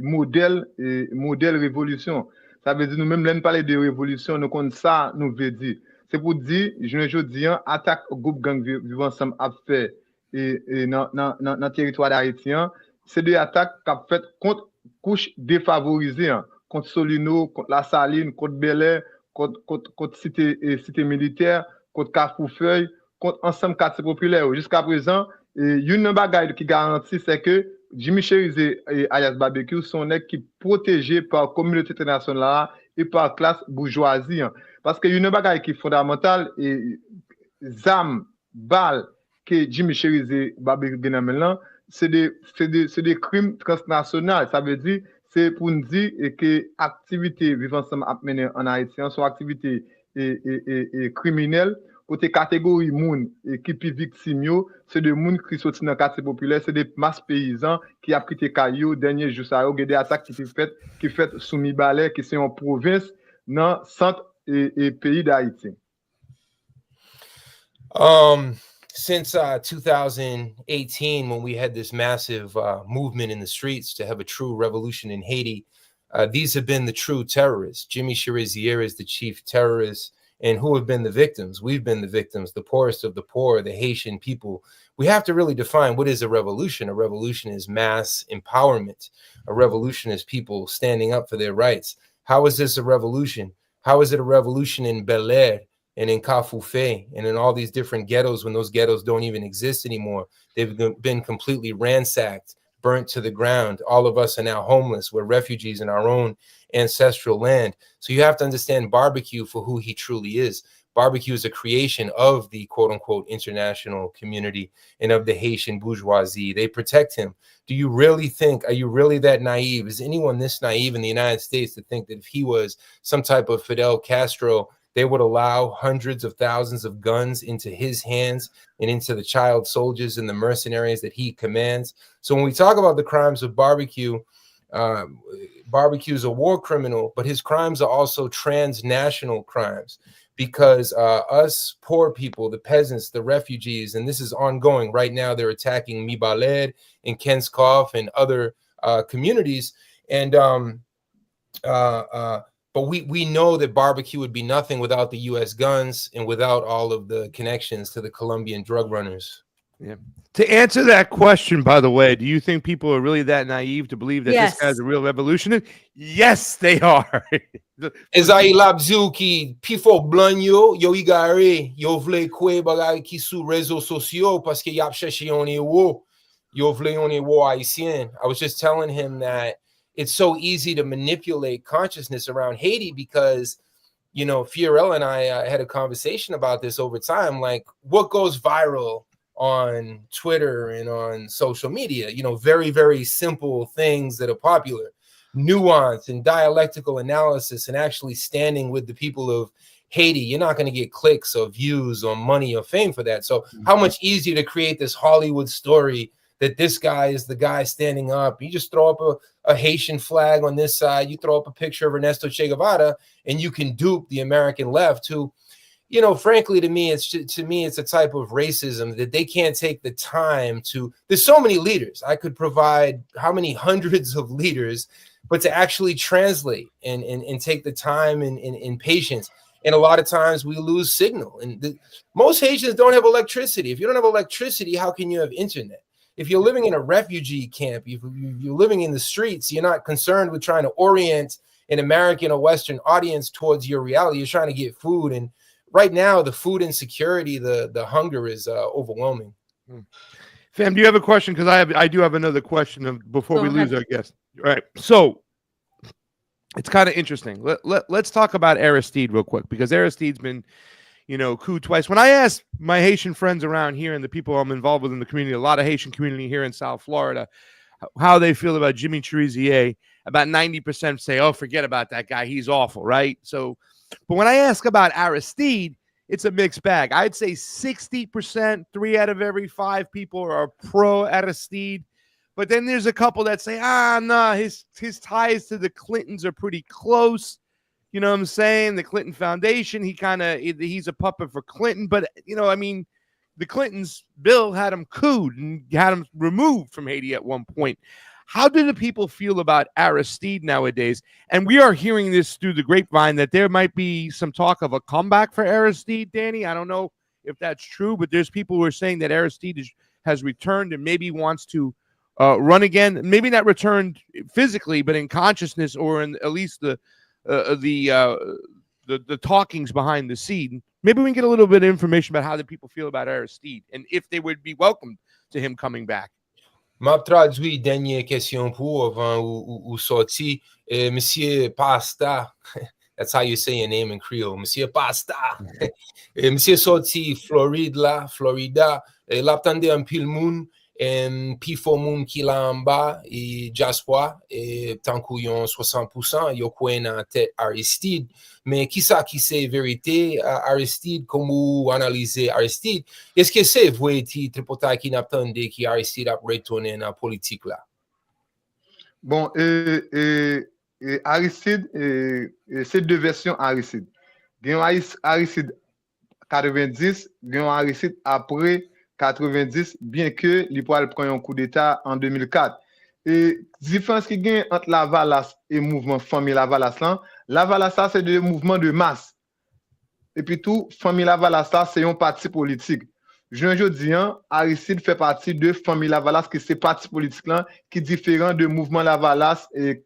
modèle révolution. Ça veut dire nous-mêmes, là, nous parler de révolution, nous connaissons ça, nous veut dire. C'est pour dire, je dis, attaque au groupe gang vivant ensemble a fait dans le territoire haïtien, c'est des attaques qu'a fait contre couches défavorisées, contre Solino, contre La Saline, contre Bel-Air, contre cité militaire, contre Carrefour-Feuille, contre ensemble quartier populaire. Jusqu'à présent, une bagaille qui garantit, c'est que Jimmy Cherizier et Ayas Barbecue sont qui protégés par la communauté internationale et par la classe bourgeoisie. Parce que une bagaille qui est fondamentale, et ZAM, balles que Jimmy Cherizier Barbecue maintenant, c'est des crimes transnationaux. Ça veut dire, c'est pour nous dire que l'activité vivant ensemble à mener en Haïti sont activités criminelles. Pour tes catégories moun qui pi victime, c'est des moun qui sont dans le quartier populaire, c'est des masses paysans qui a pris tes cailloux, dernier jour ça, il y a des attaques qui fait sous Mibalais, qui sont en province, dans le centre et pays d'Haïti. Since 2018, when we had this massive movement in the streets to have a true revolution in Haiti, these have been the true terrorists. Jimmy Cherizier is the chief terrorist, And who have been the victims? We've been the victims, the poorest of the poor, the Haitian people. We have to really define what is a revolution. A revolution is mass empowerment. A revolution is people standing up for their rights. How is this a revolution? How is it a revolution in Bel Air and in Kafoufe and in all these different ghettos when those ghettos don't even exist anymore? They've been completely ransacked, burnt to the ground. All of us are now homeless. We're refugees in our own ancestral land. So you have to understand barbecue for who he truly is. Barbecue is a creation of the quote unquote international community and of the Haitian bourgeoisie. They protect him. Do you really think, are you really that naive? Is anyone this naive in the United States to think that if he was some type of Fidel Castro, they would allow hundreds of thousands of guns into his hands and into the child soldiers and the mercenaries that he commands? So when we talk about the crimes of barbecue, barbecue is a war criminal, but his crimes are also transnational crimes, because us poor people, the peasants, the refugees, and this is ongoing right now, they're attacking Mibaler and Kenskov and other communities. And but we know that barbecue would be nothing without the U.S. guns and without all of the connections to the Colombian drug runners. Yeah. To answer that question, by the way, do you think people are really that naive to believe that this guy's a real revolutionary? Yes, they are. Ezai labzou ki pifo blan yo igare yo vle kwe bagay ki sou réseaux sociaux parce que yap cherché on est wo yo vle on est wo haïtien. I was just telling him that it's so easy to manipulate consciousness around Haiti because, you know, Fiorella and I had a conversation about this over time. Like, what goes viral on Twitter and on social media? You know, very, very simple things that are popular. Nuance and dialectical analysis and actually standing with the people of Haiti. You're not going to get clicks or views or money or fame for that. So how much easier to create this Hollywood story that this guy is the guy standing up. You just throw up a Haitian flag on this side. You throw up a picture of Ernesto Che Guevara, and you can dupe the American left who, you know, frankly, to me, it's a type of racism that they can't take the time to. There's so many leaders. I could provide how many hundreds of leaders, but to actually translate and take the time and patience. And a lot of times we lose signal. And most Haitians don't have electricity. If you don't have electricity, how can you have internet? If you're living in a refugee camp, if you're living in the streets, you're not concerned with trying to orient an American or Western audience towards your reality. You're trying to get food. And right now, the food insecurity, the hunger is overwhelming. Fam, do you have a question? Because I do have another question before we lose our guest. All right. So it's kind of interesting. Let's talk about Aristide real quick, because Aristide's been, you know, coup twice. When I asked my Haitian friends around here and the people I'm involved with in the community, a lot of Haitian community here in South Florida, how they feel about Jimmy Cherizier, about 90% say, oh, forget about that guy. He's awful, right? So, but when I ask about Aristide, it's a mixed bag. I'd say 60%, 3 out of every 5 people are pro Aristide. But then there's a couple that say, no, his ties to the Clintons are pretty close. You know what I'm saying? The Clinton Foundation, he's a puppet for Clinton. But, you know, I mean, the Clintons, Bill had him cooed and had him removed from Haiti at one point. How do the people feel about Aristide nowadays? And we are hearing this through the grapevine that there might be some talk of a comeback for Aristide, Danny. I don't know if that's true, but there's people who are saying that Aristide has returned and maybe wants to run again. Maybe not returned physically, but in consciousness, or in at least the talkings behind the scene. Maybe we can get a little bit of information about how the people feel about Aristide and if they would be welcome to him coming back. M'a traduit dernière question pour avant ou sorti. Monsieur Pasta, that's how you say your name in Creole. Monsieur Pasta. Monsieur sorti Florida. L'aptende un pile moun. Pi fo moun ki la en bas et diaspora et tant kou yon 60% yo kwen nan tête Aristide, mais qui ça qui c'est vérité Aristide, comment analyser Aristide? Est-ce que c'est vrai ti tripota qui n'attendait qui Aristide a retourné dans politique là? Bon, Aristide, c'est deux versions Aristide. Il y a Aristide 90, il y a Aristide après 90, bien que l'Ipoal prend un coup d'État en 2004. Et différence qui gagne entre la Valace et mouvement famille la Valace, c'est des mouvements de masse. et puis tout, famille Lavalas, ça, c'est un parti politique. Jodi, Aristide fait partie de famille Lavalas, qui c'est parti politique là, qui est différent de mouvement Lavalas et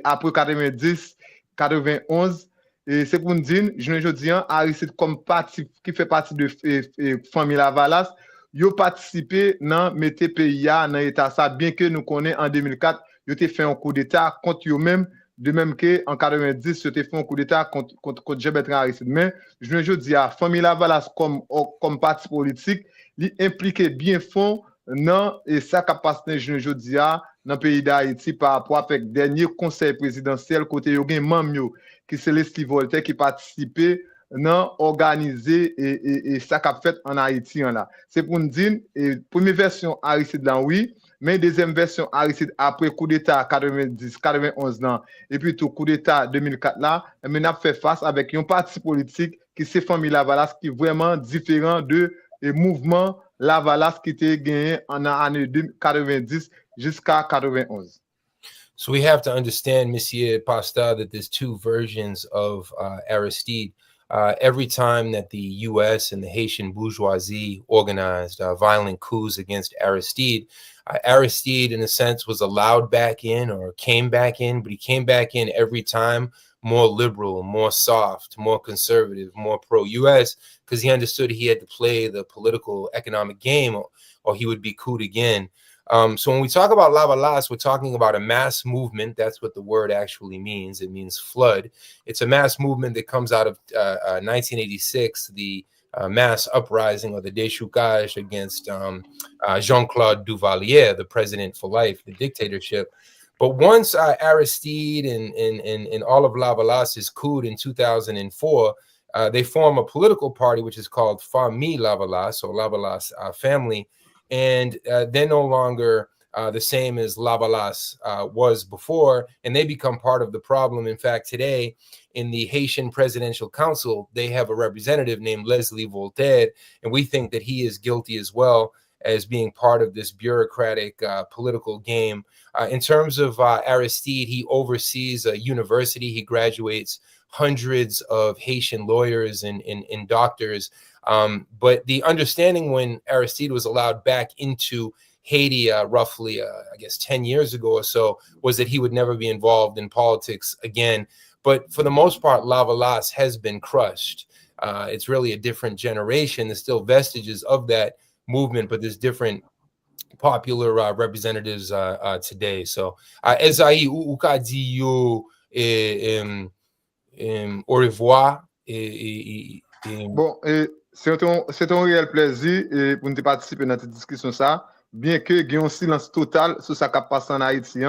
après 90, 91. Et c'est pour nous dire, jodi, Aristide comme parti qui fait partie de famille Lavalas, ils ont participé dans mettre pays dans l'état ça, bien que nous connaissons en 2004, ils ont fait un coup d'état contre eux-mêmes, de même qu'en 90, ils ont fait un coup d'état contre Bertrand Aristide. Mais je dis à famille Lavalas comme parti politique, il impliqué bien fond dans et ça capacité je dis dans le pays d'Haïti par rapport avec dernier conseil présidentiel côté yo gen membre qui c'est Leslie Voltaire qui participait dans organiser et ça qu'a fait en Haïti là. C'est pour nous dire première version Aristide là oui, mais deuxième version Aristide après coup d'état 90 91 là et puis tout coup d'état 2004 là, mais n'a fait face avec un parti politique qui c'est famille Lavalas qui est vraiment différent de mouvement Lavalas qui était gagné en année 90 jusqu'à 91. So we have to understand, Monsieur Pasteur, that there's two versions of Aristide. Every time that the U.S. and the Haitian bourgeoisie organized violent coups against Aristide, Aristide, in a sense, was allowed back in or came back in, but he came back in every time more liberal, more soft, more conservative, more pro-U.S., because he understood he had to play the political economic game or he would be couped again. So when we talk about Lavalas, we're talking about a mass movement. That's what the word actually means. It means flood. It's a mass movement that comes out of 1986, the mass uprising or the déchoucage against Jean-Claude Duvalier, the president for life, the dictatorship. But once Aristide and all of Lavalas is couped in 2004, they form a political party which is called Famille Lavalas, or Lavalas family. And they're no longer the same as Lavalas was before, and they become part of the problem. In fact, today in the Haitian Presidential Council, they have a representative named Leslie Voltaire, and we think that he is guilty as well as being part of this bureaucratic political game. In terms of Aristide, he oversees a university. He graduates hundreds of Haitian lawyers and doctors. But the understanding when Aristide was allowed back into Haiti roughly, I guess, 10 years ago or so, was that he would never be involved in politics again. But for the most part, Lavalas has been crushed. It's really a different generation. There's still vestiges of that movement, but there's different popular representatives today. So, Esaïe, ou ka di yo au revoir. Bon, c'est un réel plaisir pour nous participer dans cette discussion ça, bien que il y ait un silence total sur ce qui passe en Haïti.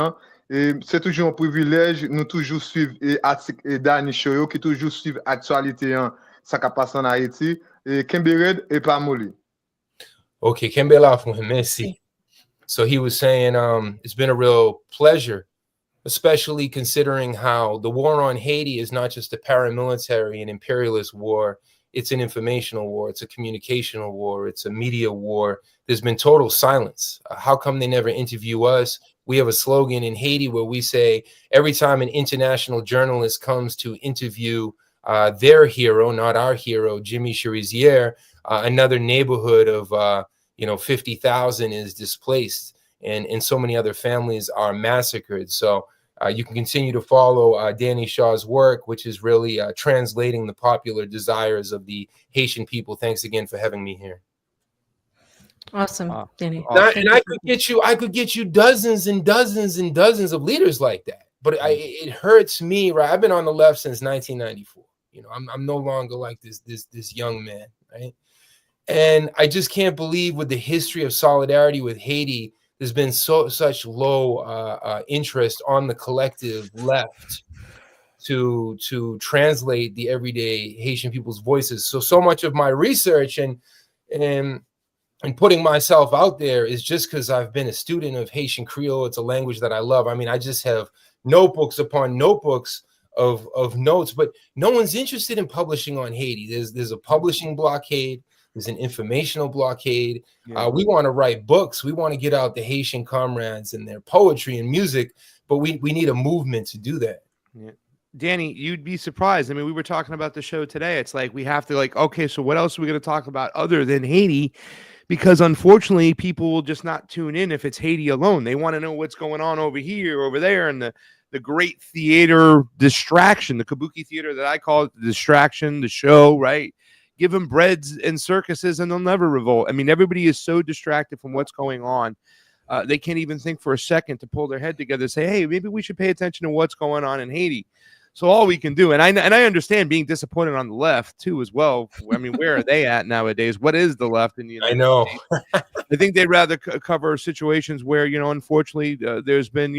C'est toujours un privilège, nous toujours suivre articles et Dani Choyo qui toujours suivent l'actualité ça qui passe en Haïti. Kimbered et pas Molly. Okay, Kembela from him, merci. So he was saying it's been a real pleasure, especially considering how the war on Haiti is not just a paramilitary and imperialist war. It's an informational war. It's a communicational war. It's a media war. There's been total silence. How come they never interview us? We have a slogan in Haiti where we say every time an international journalist comes to interview their hero, not our hero, Jimmy Cherizier, another neighborhood of 50,000 is displaced, and so many other families are massacred. So you can continue to follow Danny Shaw's work, which is really translating the popular desires of the Haitian people. Thanks again for having me here. Awesome, Danny. And I could get you dozens and dozens and dozens of leaders like that. But it hurts me, right? I've been on the left since 1994. I'm no longer like this young man, right? And I just can't believe with the history of solidarity with Haiti, there's been such low interest on the collective left to translate the everyday Haitian people's voices. So much of my research and putting myself out there is just because I've been a student of Haitian Creole. It's a language that I love. I mean, I just have notebooks upon notebooks of notes, but no one's interested in publishing on Haiti. There's a publishing blockade. There's an informational blockade. Yeah. We want to write books. We want to get out the Haitian comrades and their poetry and music, but we need a movement to do that. Yeah. Danny, you'd be surprised. I mean, we were talking about the show today. It's like we have to okay, so what else are we going to talk about other than Haiti? Because unfortunately, people will just not tune in if it's Haiti alone. They want to know what's going on over here, over there, and the great theater distraction, the kabuki theater that I call it, the distraction, the show, right? Give them breads and circuses and they'll never revolt. I mean, everybody is so distracted from what's going on. They can't even think for a second to pull their head together and say, hey, maybe we should pay attention to what's going on in Haiti. So all we can do, and I understand being disappointed on the left too as well. I mean, where are they at nowadays? What is the left in the United States? I think they'd rather cover situations where, unfortunately, there's been,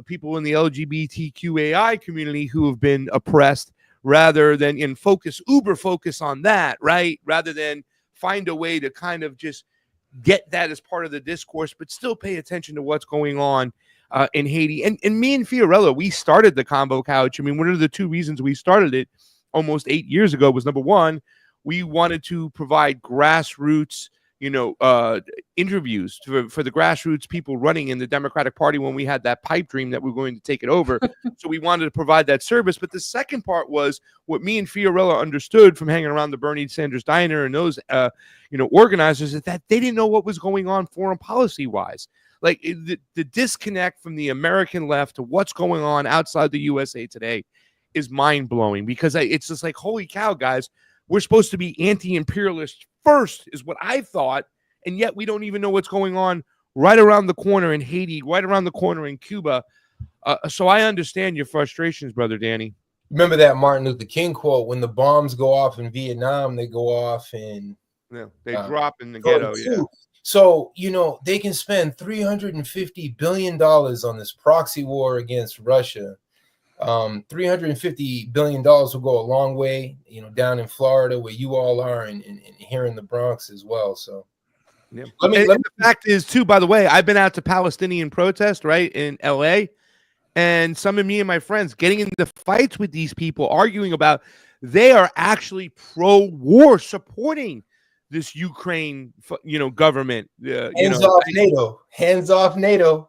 people in the LGBTQAI community who have been oppressed, rather than uber focus on that, right? Rather than find a way to kind of just get that as part of the discourse, but still pay attention to what's going on in Haiti. And me and Fiorella, we started the Convo Couch. I mean, one of the two reasons we started it almost 8 years ago was, number one, we wanted to provide grassroots, interviews for the grassroots people running in the Democratic Party when we had that pipe dream that we were going to take it over. So we wanted to provide that service. But the second part was what me and Fiorella understood from hanging around the Bernie Sanders Diner and those, organizers, is that they didn't know what was going on foreign policy wise. Like the disconnect from the American left to what's going on outside the USA today is mind blowing, because it's just like, holy cow, guys, we're supposed to be anti-imperialist first is what I thought. And yet we don't even know what's going on right around the corner in Haiti, right around the corner in Cuba. So I understand your frustrations, brother Danny. Remember that Martin Luther King quote, when the bombs go off in Vietnam, they go off in... Yeah, they drop in the ghetto, yeah. So, they can spend $350 billion on this proxy war against Russia. $350 billion will go a long way, down in Florida where you all are, and here in the Bronx as well. So, yeah. The fact is, too, by the way, I've been out to Palestinian protest, right, in LA, and some of me and my friends getting into fights with these people, arguing about they are actually pro-war, supporting this Ukraine, government. Hands off NATO. Hands off NATO.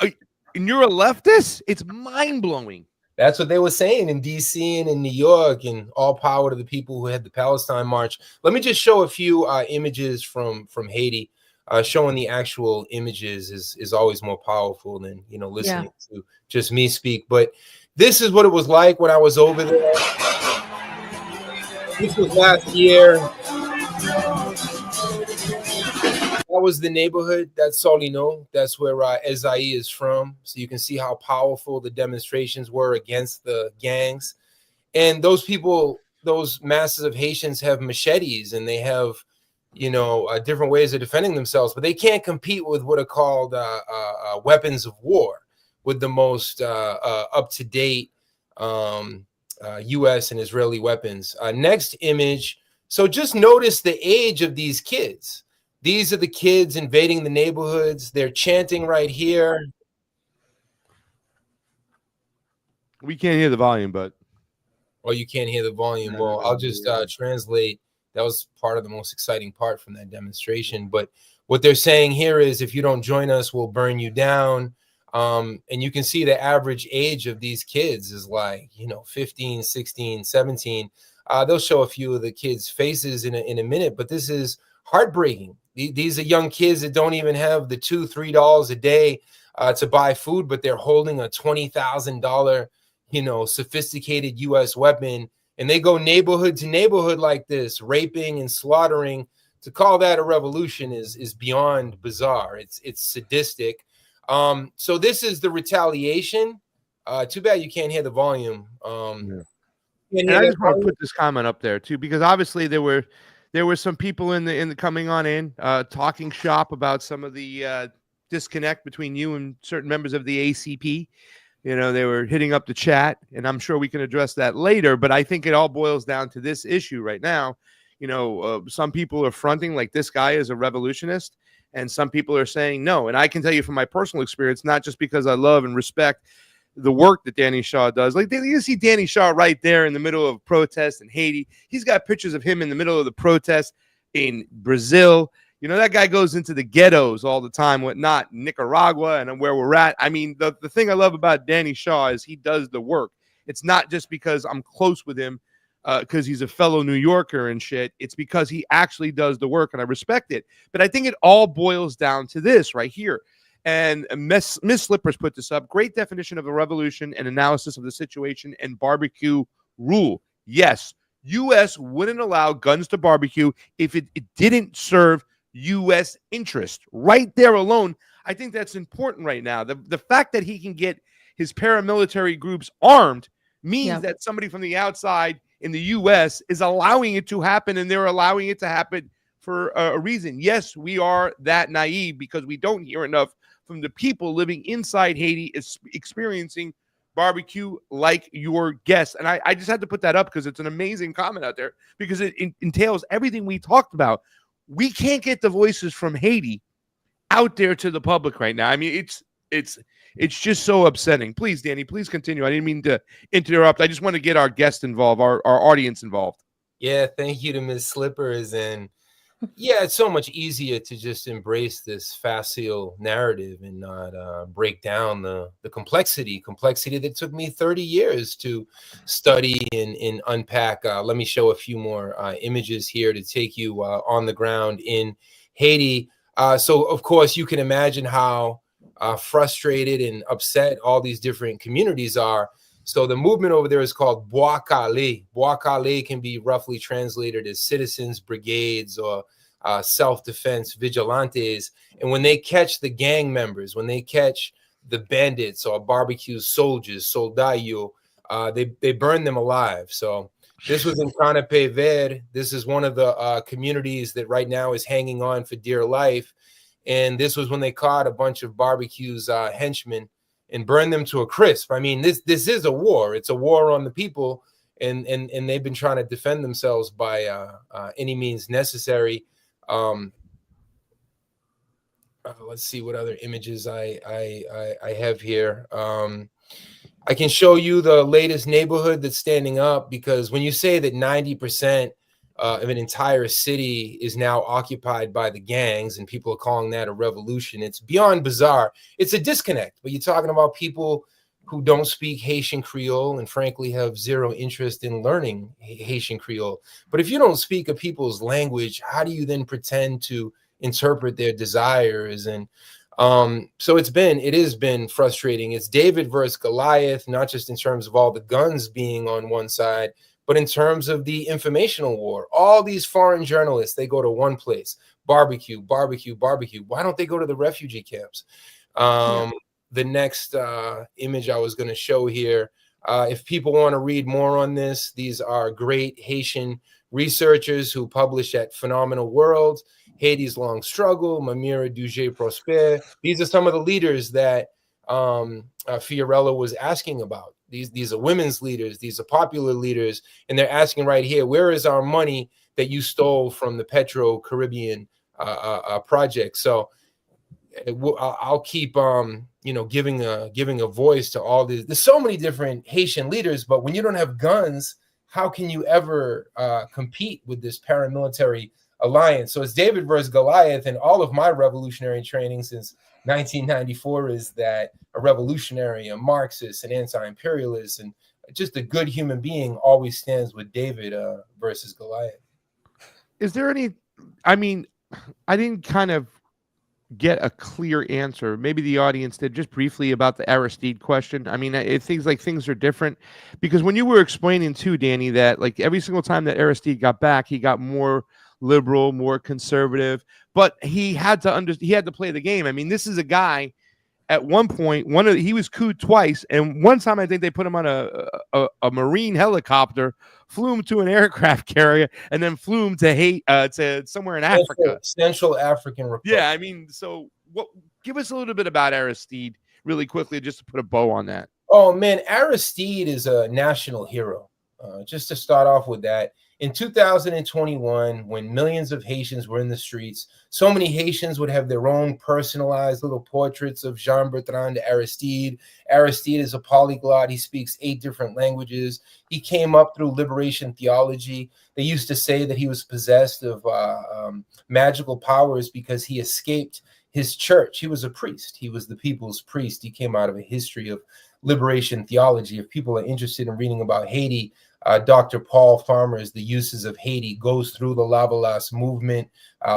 And you're a leftist? It's mind-blowing. That's what they were saying in D.C. and in New York, and all power to the people who had the Palestine March. Let me just show a few images from Haiti. Showing the actual images is always more powerful than, listening to just me speak. But this is what it was like when I was over there. This was last year. That was the neighborhood. That's Solino. That's where Ezaï is from. So you can see how powerful the demonstrations were against the gangs. And those people, those masses of Haitians have machetes, and they have, different ways of defending themselves. But they can't compete with what are called weapons of war, with the most up-to-date U.S. and Israeli weapons. Next image. So just notice the age of these kids. These are the kids invading the neighborhoods. They're chanting right here. We can't hear the volume, but... Oh, you can't hear the volume. Well, I'll just translate. That was part of the most exciting part from that demonstration. But what they're saying here is, if you don't join us, we'll burn you down. And you can see the average age of these kids is like, 15, 16, 17. They'll show a few of the kids' faces in a minute, but this is heartbreaking. These are young kids that don't even have the $2-3 a day to buy food, but they're holding a $20,000, sophisticated U.S. weapon, and they go neighborhood to neighborhood like this, raping and slaughtering. To call that a revolution is beyond bizarre. It's sadistic. So this is the retaliation. Too bad you can't hear the volume. And I just want to put this comment up there too, because obviously there were some people in the coming on in talking shop about some of the disconnect between you and certain members of the ACP. They were hitting up the chat, and I'm sure we can address that later. But I think it all boils down to this issue right now. Some people are fronting like this guy is a revolutionist, and some people are saying no. And I can tell you from my personal experience, not just because I love and respect the work that Danny Shaw does. Like, you see Danny Shaw right there in the middle of protests in Haiti. He's got pictures of him in the middle of the protest in Brazil. You know, that guy goes into the ghettos all the time, whatnot, Nicaragua and where we're at. I mean, the thing I love about Danny Shaw is he does the work. It's not just because I'm close with him, because he's a fellow New Yorker and shit. It's because he actually does the work, and I respect it. But I think it all boils down to this right here. And Miss Slippers put this up. Great definition of a revolution and analysis of the situation and barbecue rule. Yes, U.S. wouldn't allow guns to barbecue if it didn't serve U.S. interest. Right there alone, I think that's important right now. The fact that he can get his paramilitary groups armed means that somebody from the outside in the U.S. is allowing it to happen, and they're allowing it to happen for a reason. Yes, we are that naive because we don't hear enough from the people living inside Haiti is experiencing barbecue like your guest. And I just had to put that up because it's an amazing comment out there because it entails everything we talked about. We can't get the voices from Haiti out there to the public right now. I mean, it's just so upsetting. Please, Danny, please continue. I didn't mean to interrupt. I just want to get our guest involved, our audience involved. Yeah, thank you to Ms. Slippers. And yeah, it's so much easier to just embrace this facile narrative and not break down the complexity that took me 30 years to study and unpack. Let me show a few more images here to take you on the ground in Haiti. So, of course, you can imagine how frustrated and upset all these different communities are. So the movement over there is called Bois Calais. Bois Calais can be roughly translated as citizens brigades or self-defense vigilantes. And when they catch the gang members, when they catch the bandits or barbecue soldiers, soldayo, they burn them alive. So this was in Canapé Verde. This is one of the communities that right now is hanging on for dear life. And this was when they caught a bunch of barbecues henchmen and burned them to a crisp. I mean, this is a war. It's a war on the people, and they've been trying to defend themselves by any means necessary. Let's see what other images I have here. I can show you the latest neighborhood that's standing up, because when you say that 90% of an entire city is now occupied by the gangs and people are calling that a revolution, it's beyond bizarre. It's a disconnect. But you're talking about people who don't speak Haitian Creole and frankly have zero interest in learning Haitian Creole. But if you don't speak a people's language, how do you then pretend to interpret their desires? And so it has been frustrating. It's David versus Goliath, not just in terms of all the guns being on one side, but in terms of the informational war. All these foreign journalists, they go to one place, barbecue, barbecue, barbecue. Why don't they go to the refugee camps? The next image I was going to show here, if people want to read more on this, these are great Haitian researchers who publish at Phenomenal World, Haiti's Long Struggle, Mamira Duge Prosper. These are some of the leaders that Fiorella was asking about. These are women's leaders. These are popular leaders. And they're asking right here, where is our money that you stole from the Petro-Caribbean project? So I'll keep, giving a voice to all these. There's so many different Haitian leaders, but when you don't have guns, how can you ever compete with this paramilitary alliance? So it's David versus Goliath, and all of my revolutionary training since 1994 is that a revolutionary, a Marxist, an anti-imperialist, and just a good human being always stands with David versus Goliath. Is there any, I mean, I didn't kind of get a clear answer. Maybe the audience did, just briefly, about the Aristide question. I mean, it seems like things are different because when you were explaining too, Danny, that like every single time that Aristide got back, he got more liberal, more conservative, but he had to play the game. I mean, this is a guy at one point, he was couped twice, and one time I think they put him on a Marine helicopter, flew him to an aircraft carrier, and then flew him to Haiti, to somewhere in Africa, Central African Republic. Yeah, I mean, so give us a little bit about Aristide really quickly, just to put a bow on that. Oh man, Aristide is a national hero. Just to start off with that, In 2021, when millions of Haitians were in the streets, so many Haitians would have their own personalized little portraits of Jean-Bertrand Aristide. Aristide is a polyglot. He speaks 8 different languages. He came up through liberation theology. They used to say that he was possessed of magical powers because he escaped his church. He was a priest. He was the people's priest. He came out of a history of liberation theology. If people are interested in reading about Haiti, Dr. Paul Farmer's The Uses of Haiti goes through the Lavalas movement.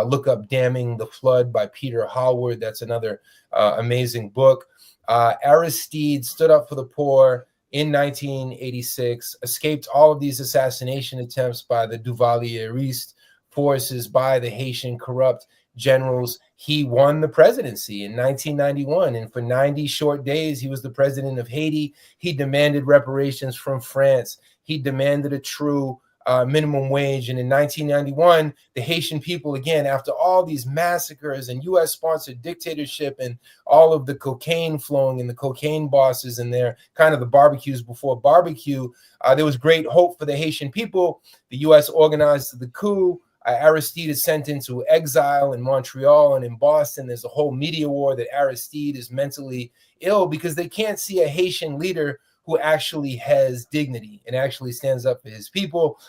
Look up Damming the Flood by Peter Howard. That's another amazing book. Aristide stood up for the poor in 1986, escaped all of these assassination attempts by the Duvalierist forces, by the Haitian corrupt generals. He won the presidency in 1991, and for 90 short days, he was the president of Haiti. He demanded reparations from France. He demanded a true minimum wage. And in 1991, the Haitian people, again, after all these massacres and U.S.-sponsored dictatorship and all of the cocaine flowing and the cocaine bosses and their kind of the barbecues before barbecue, there was great hope for the Haitian people. The U.S. organized the coup. Aristide is sent into exile in Montreal, and in Boston, there's a whole media war that Aristide is mentally ill because they can't see a Haitian leader who actually has dignity and actually stands up for his people.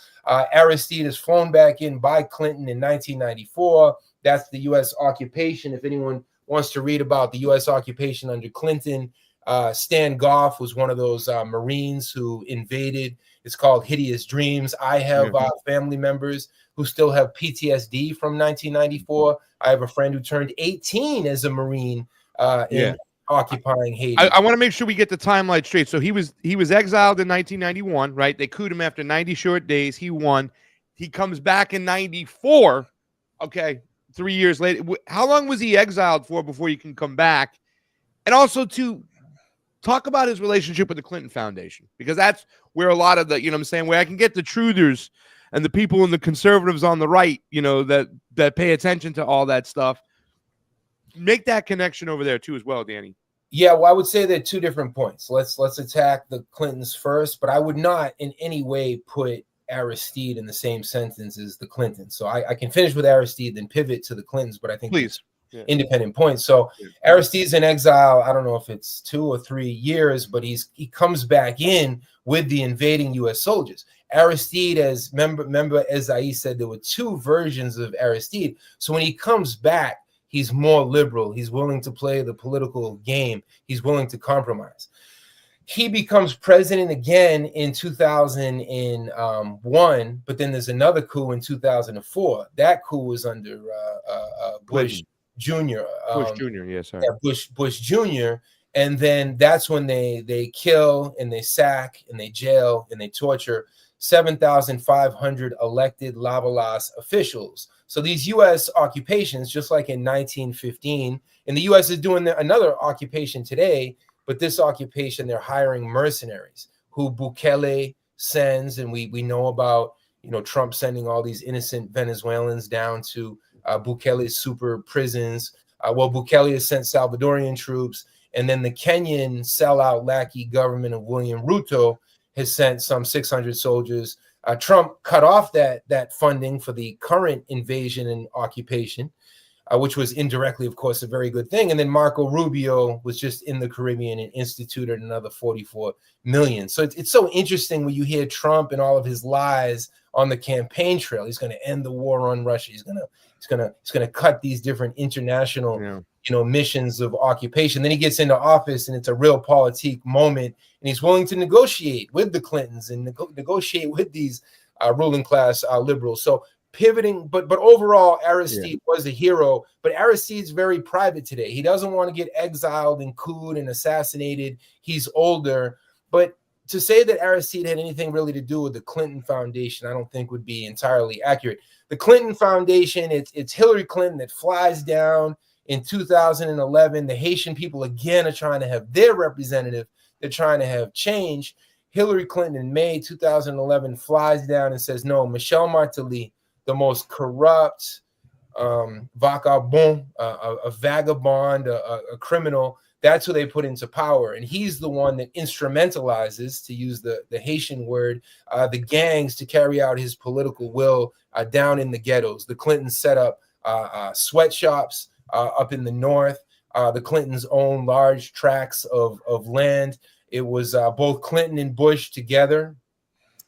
Aristide is flown back in by Clinton in 1994. That's the U.S. occupation. If anyone wants to read about the U.S. occupation under Clinton, Stan Goff was one of those Marines who invaded. It's called Hideous Dreams. I have family members who still have PTSD from 1994. I have a friend who turned 18 as a Marine in occupying Haiti. I want to make sure we get the timeline straight. So he was exiled in 1991, right? They couped him after 90 short days. He won. He comes back in 94. Okay, 3 years later. How long was he exiled for before he can come back? And also to talk about his relationship with the Clinton Foundation, because that's where a lot of the, what I'm saying, where I can get the truthers and the people and the conservatives on the right, that pay attention to all that stuff. Make that connection over there too as well, Danny. Yeah, well, I would say there are 2 different points. Let's attack the Clintons first, but I would not in any way put Aristide in the same sentence as the Clintons. So I can finish with Aristide, then pivot to the Clintons, but I think please. Independent points. So Aristide's in exile. I don't know if it's 2 or 3 years, but he comes back in with the invading U.S. soldiers. Aristide, as member Ezaï said, there were 2 versions of Aristide. So when he comes back, he's more liberal. He's willing to play the political game. He's willing to compromise. He becomes president again in 2001, but then there's another coup in 2004. That coup was under Bush Jr. Bush Jr. Yes, sorry. Yeah, Bush Jr. And then that's when they kill and they sack and they jail and they torture 7,500 elected Lavalas officials. So these U.S. occupations, just like in 1915, and the U.S. is doing another occupation today, but this occupation, they're hiring mercenaries who Bukele sends, and we know about, Trump sending all these innocent Venezuelans down to Bukele's super prisons. Bukele has sent Salvadorian troops, and then the Kenyan sellout lackey government of William Ruto has sent some 600 soldiers. Trump cut off that funding for the current invasion and occupation, which was indirectly, of course, a very good thing. And then Marco Rubio was just in the Caribbean and instituted another 44 million. So it's so interesting when you hear Trump and all of his lies on the campaign trail. He's going to end the war on Russia. He's going to cut these different international missions of occupation. Then he gets into office and it's a real politique moment, and he's willing to negotiate with the Clintons and negotiate with these ruling class liberals. So pivoting, but overall, Aristide was a hero, but Aristide's very private today. He doesn't want to get exiled and couped and assassinated. He's older, but to say that Aristide had anything really to do with the Clinton Foundation, I don't think would be entirely accurate. The Clinton Foundation, it's Hillary Clinton that flies down in 2011. The Haitian people, again, are trying to have their representative. They're trying to have change. Hillary Clinton in May 2011 flies down and says, no, Michel Martelly, the most corrupt vagabond, a criminal, That's who they put into power. And he's the one that instrumentalizes, to use the Haitian word, the gangs to carry out his political will down in the ghettos. The Clintons set up sweatshops up in the north. The Clintons own large tracts of land. It was both Clinton and Bush together.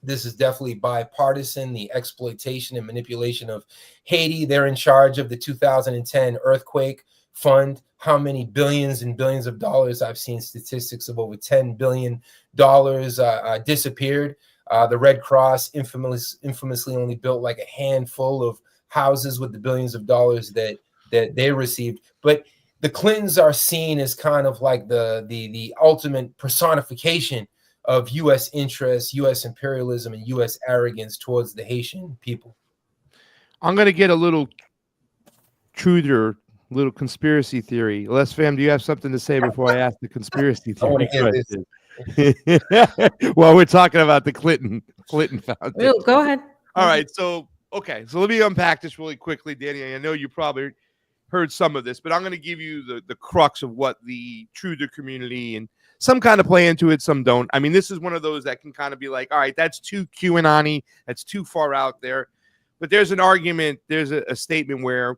This is definitely bipartisan, the exploitation and manipulation of Haiti. They're in charge of the 2010 earthquake fund. How many billions and billions of dollars? I've seen statistics of over $10 billion disappeared. The Red Cross infamously only built like a handful of houses with the billions of dollars that they received. But the Clintons are seen as kind of like the ultimate personification of U.S. interests, U.S. imperialism, and U.S. arrogance towards the Haitian people. I'm going to get a little truther, little conspiracy theory. Les Fam, do you have something to say before I ask the conspiracy theory question? Well, we're talking about the Clinton Foundation. Go ahead. All right, so let me unpack this really quickly, Danny. I know you probably heard some of this, but I'm going to give you the crux of what the truther community, and some kind of play into it, some don't. I mean, this is one of those that can kind of be like, all right, that's too QAnon-y, that's too far out there. But there's an argument, there's a statement where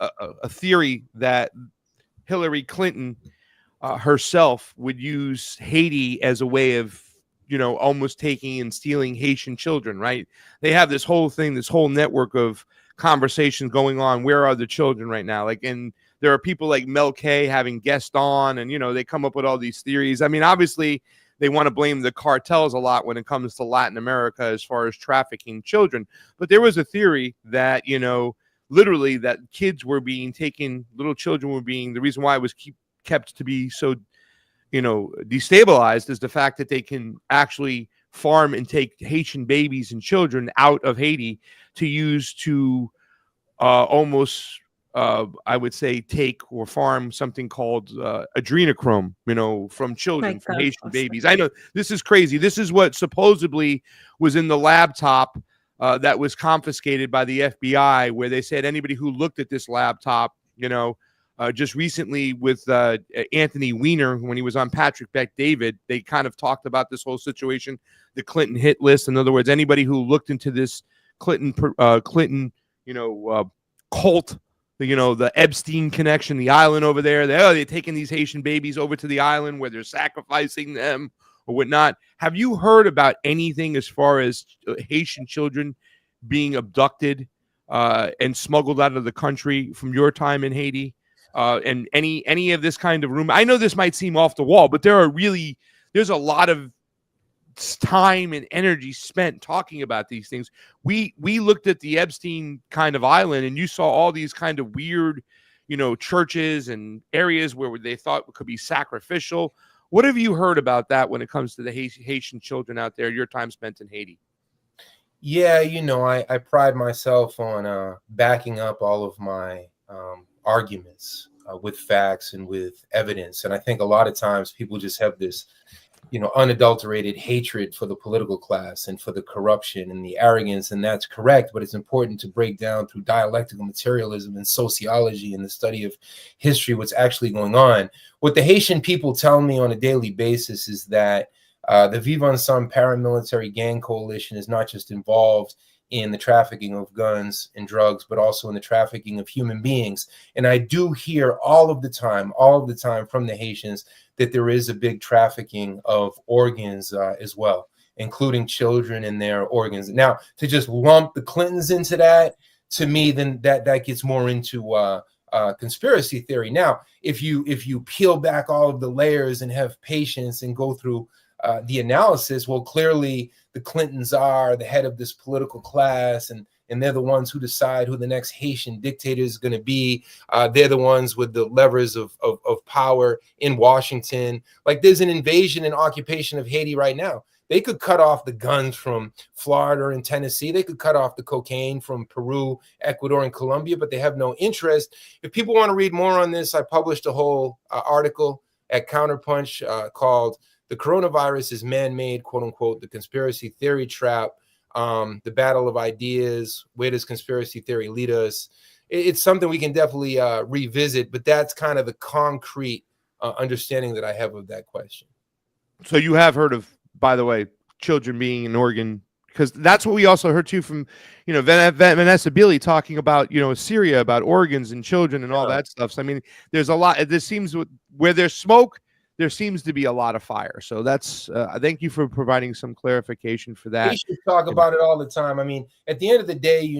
a theory that Hillary Clinton herself would use Haiti as a way of, almost taking and stealing Haitian children, right? They have this whole thing, this whole network of conversations going on. Where are the children right now? And there are people like Mel K having guests on, and, they come up with all these theories. I mean, obviously, they want to blame the cartels a lot when it comes to Latin America as far as trafficking children. But there was a theory that, literally that kids were being taken, little children were being, the reason why it was kept to be so, destabilized is the fact that they can actually farm and take Haitian babies and children out of Haiti to use to almost, I would say, take or farm something called adrenochrome, from children, from Haitian babies. I know this is crazy. This is what supposedly was in the laptop that was confiscated by the FBI, where they said anybody who looked at this laptop, just recently with Anthony Weiner, when he was on Patrick Bet-David, they kind of talked about this whole situation, the Clinton hit list. In other words, anybody who looked into this Clinton, cult, the Epstein connection, the island over there, they're taking these Haitian babies over to the island where they're sacrificing them or whatnot. Have you heard about anything as far as Haitian children being abducted and smuggled out of the country from your time in Haiti? And any of this kind of rumor? I know this might seem off the wall, but there's a lot of time and energy spent talking about these things. We looked at the Epstein kind of island, and you saw all these kind of weird, churches and areas where they thought could be sacrificial. What have you heard about that when it comes to the Haitian children out there, your time spent in Haiti? Yeah, I pride myself on backing up all of my arguments with facts and with evidence. And I think a lot of times people just have this, unadulterated hatred for the political class and for the corruption and the arrogance. And that's correct. But it's important to break down through dialectical materialism and sociology and the study of history what's actually going on. What the Haitian people tell me on a daily basis is that the Vivre Ensemble paramilitary gang coalition is not just involved in the trafficking of guns and drugs, but also in the trafficking of human beings. And I do hear all of the time from the Haitians that there is a big trafficking of organs as well, including children and their organs. Now, to just lump the Clintons into that, to me, then that gets more into conspiracy theory. Now, if you peel back all of the layers and have patience and go through the analysis, well, clearly the Clintons are the head of this political class, and they're the ones who decide who the next Haitian dictator is going to be. They're the ones with the levers of power in Washington. Like, there's an invasion and occupation of Haiti right now. They could cut off the guns from Florida and Tennessee. They could cut off the cocaine from Peru, Ecuador, and Colombia, but they have no interest. If people want to read more on this, I published a whole article at Counterpunch called "The Coronavirus is Man-Made, Quote Unquote, the Conspiracy Theory Trap, the Battle of Ideas, Where Does Conspiracy Theory Lead Us?" It's something we can definitely revisit, but that's kind of the concrete understanding that I have of that question. So you have heard of, by the way, children being an organ, because that's what we also heard too from, Vanessa Billy talking about, Syria, about organs and children and all that stuff. So, I mean, there's a lot. This seems where there's smoke, there seems to be a lot of fire. So that's, thank you for providing some clarification for that. We should talk about it all the time. I mean, at the end of the day,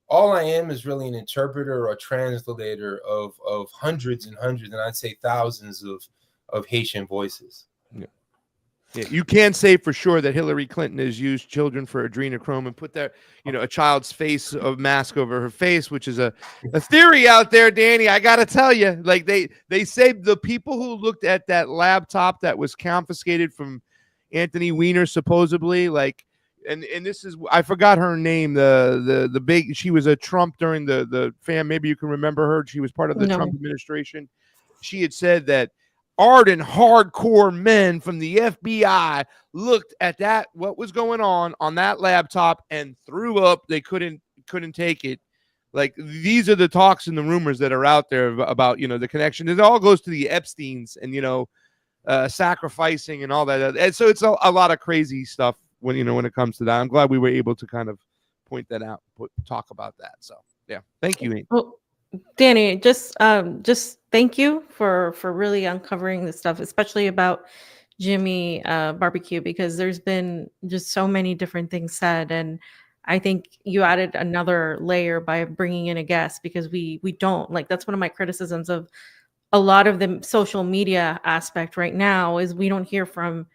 all I am is really an interpreter or translator of hundreds and hundreds, and I'd say thousands of Haitian voices. Yeah, you can say for sure that Hillary Clinton has used children for adrenochrome and put their, a child's face of mask over her face, which is a theory out there, Danny. I gotta tell you, like they say the people who looked at that laptop that was confiscated from Anthony Weiner, supposedly, like, and this is, I forgot her name, the big, she was a Trump during the maybe you can remember her. She was part of the Trump administration. She had said that ardent, hardcore men from the FBI looked at what was going on that laptop and threw up. They couldn't take it. Like, these are the talks and the rumors that are out there about, the connection. It all goes to the Epsteins and, sacrificing and all that. And so it's a lot of crazy stuff when it comes to that. I'm glad we were able to kind of point that out, talk about that. So, yeah. Thank you, Amy. Well, Danny, just thank you for really uncovering this stuff, especially about Jayme barbecue, because there's been just so many different things said, and I think you added another layer by bringing in a guest, because we don't, like, that's one of my criticisms of a lot of the social media aspect right now is we don't hear from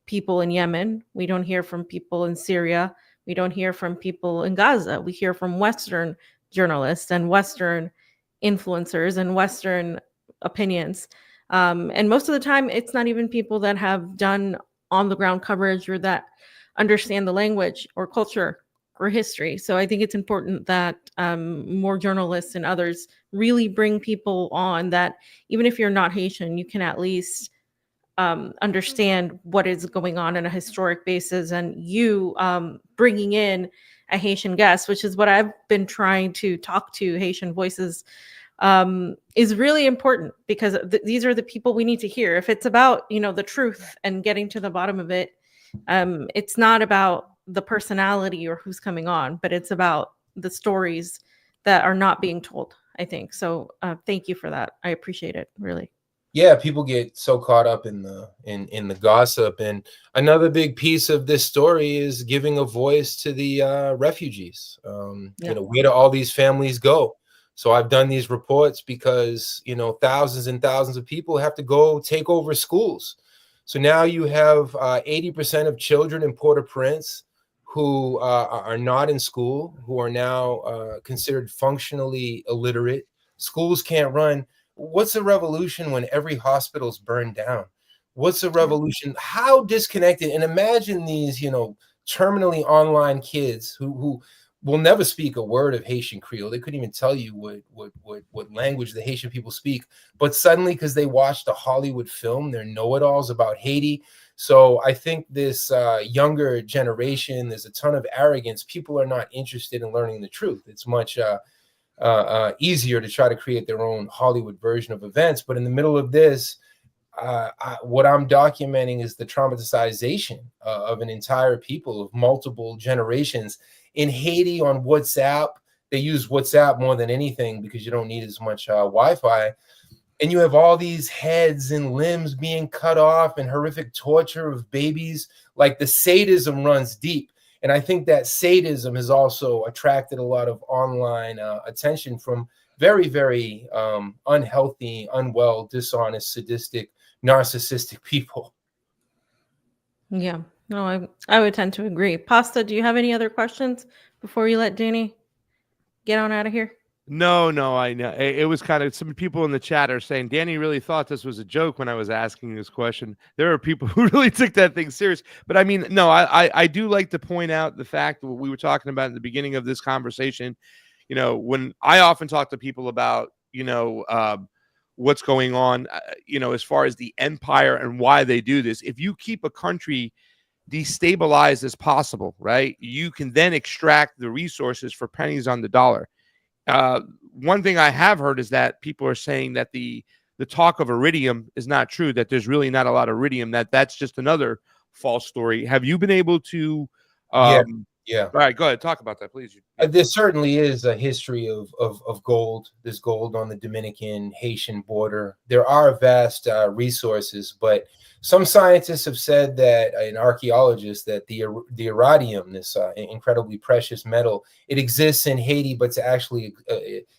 people in Yemen, we don't hear from people in Syria, we don't hear from people in Gaza. We hear from Western journalists and Western influencers and Western opinions. And most of the time, it's not even people that have done on the ground coverage or that understand the language or culture or history. So I think it's important that more journalists and others really bring people on that, even if you're not Haitian, you can at least understand what is going on a historic basis. And you bringing in a Haitian guest, which is what I've been trying to talk to Haitian voices, is really important, because these are the people we need to hear. If it's about, the truth and getting to the bottom of it, it's not about the personality or who's coming on, but it's about the stories that are not being told, I think. So thank you for that. I appreciate it, really. Yeah, people get so caught up in the gossip, and another big piece of this story is giving a voice to the refugees. Where do all these families go? So I've done these reports because thousands and thousands of people have to go take over schools. So now you have 80% of children in Port-au-Prince who are not in school, who are now considered functionally illiterate. Schools can't run. What's a revolution when every hospital's burned down? What's a revolution? How disconnected? And imagine these, terminally online kids who will never speak a word of Haitian Creole. They couldn't even tell you what language the Haitian people speak. But suddenly, because they watched a Hollywood film, they're know-it-alls about Haiti. So I think this younger generation, there's a ton of arrogance. People are not interested in learning the truth. It's much easier to try to create their own Hollywood version of events. But in the middle of this, what I'm documenting is the traumatization of an entire people of multiple generations. In Haiti, on WhatsApp, they use WhatsApp more than anything because you don't need as much Wi-Fi. And you have all these heads and limbs being cut off and horrific torture of babies. Like, the sadism runs deep. And I think that sadism has also attracted a lot of online attention from very, very unhealthy, unwell, dishonest, sadistic, narcissistic people. Yeah, no, I would tend to agree. Pasta, do you have any other questions before you let Danny get on out of here? No, I know. It was kind of, some people in the chat are saying Danny really thought this was a joke when I was asking this question. There are people who really took that thing serious. But I mean, no, I do like to point out the fact that what we were talking about in the beginning of this conversation. When I often talk to people about, what's going on, as far as the empire and why they do this. If you keep a country destabilized as possible, right, you can then extract the resources for pennies on the dollar. One thing I have heard is that people are saying that the the talk of iridium is not true, that there's really not a lot of iridium, that's just another false story. Have you been able to Yeah. All right, go ahead, talk about that, please. There certainly is a history of gold. There's gold on the Dominican Haitian border. There are vast resources, but some scientists have said that, and archaeologists, that the iridium, this incredibly precious metal, it exists in Haiti, but to actually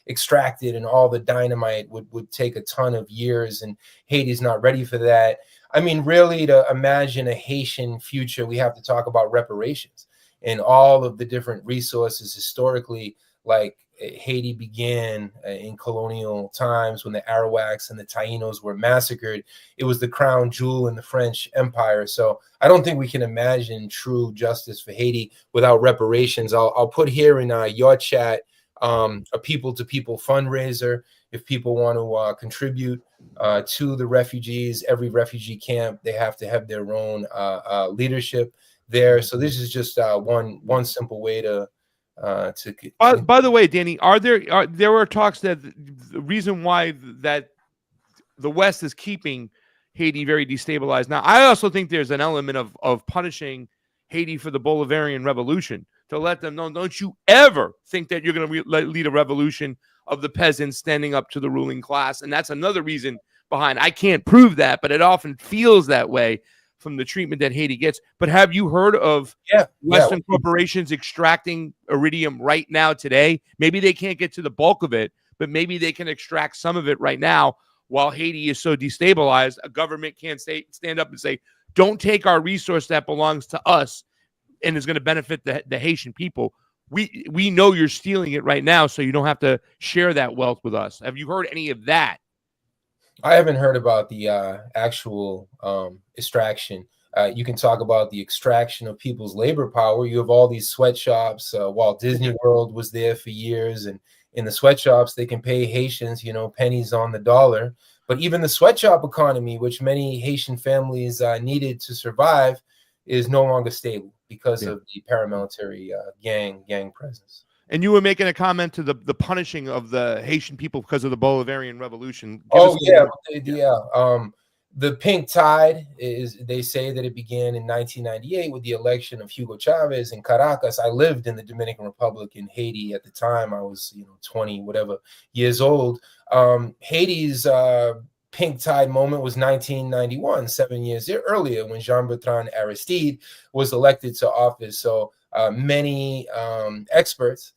extract it and all the dynamite would take a ton of years, and Haiti's not ready for that. I mean, really, to imagine a Haitian future, we have to talk about reparations and all of the different resources historically, like Haiti began in colonial times when the Arawaks and the Taínos were massacred. It was the crown jewel in the French Empire. So I don't think we can imagine true justice for Haiti without reparations. I'll put here in your chat a people-to-people fundraiser if people want to contribute to the refugees. Every refugee camp, they have to have their own leadership there. So this is just one simple way to by the way, Danny, there were talks that the reason why that the West is keeping Haiti very destabilized. Now, I also think there's an element of punishing Haiti for the Bolivarian Revolution, to let them know, don't you ever think that you're going to lead a revolution of the peasants standing up to the ruling class. And that's another reason behind. I can't prove that, but it often feels that way from the treatment that Haiti gets. But have you heard of Western corporations extracting iridium right now today? Maybe they can't get to the bulk of it, but maybe they can extract some of it right now while Haiti is so destabilized. A government can't stand up and say, don't take our resource that belongs to us and is going to benefit the Haitian people. We know you're stealing it right now, so you don't have to share that wealth with us. Have you heard any of that? I haven't heard about the actual extraction. You can talk about the extraction of people's labor power. You have all these sweatshops. Walt Disney World was there for years, and in the sweatshops, they can pay Haitians, pennies on the dollar. But even the sweatshop economy, which many Haitian families needed to survive, is no longer stable because of the paramilitary gang presence. And you were making a comment to the punishing of the Haitian people because of the Bolivarian Revolution. The pink tide they say that it began in 1998 with the election of Hugo Chavez in Caracas. I lived in the Dominican Republic in Haiti at the time. I was 20 whatever years old. Haiti's pink tide moment was 1991, 7 years earlier, when Jean-Bertrand Aristide was elected to office. So many experts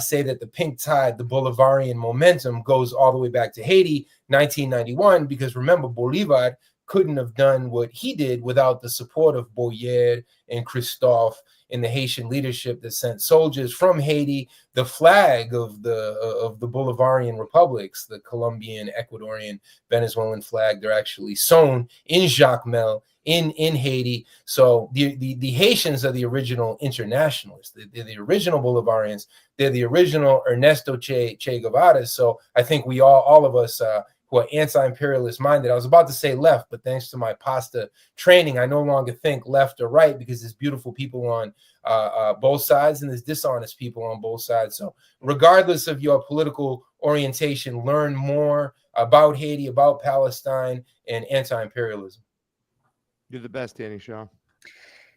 say that the pink tide, the Bolivarian momentum, goes all the way back to Haiti, 1991, because remember, Bolivar couldn't have done what he did without the support of Boyer and Christophe in the Haitian leadership that sent soldiers from Haiti. The flag of the Bolivarian republics, the Colombian, Ecuadorian, Venezuelan flag, they're actually sewn in Jacmel in Haiti. So the Haitians are the original internationalists. They're the original Bolivarians. They're the original Ernesto Che Guevara. So I think we all of us who are anti-imperialist minded. I was about to say left, but thanks to my pasta training, I no longer think left or right, because there's beautiful people on both sides and there's dishonest people on both sides. So regardless of your political orientation, learn more about Haiti, about Palestine, and anti-imperialism. You're the best, Danny Shaw.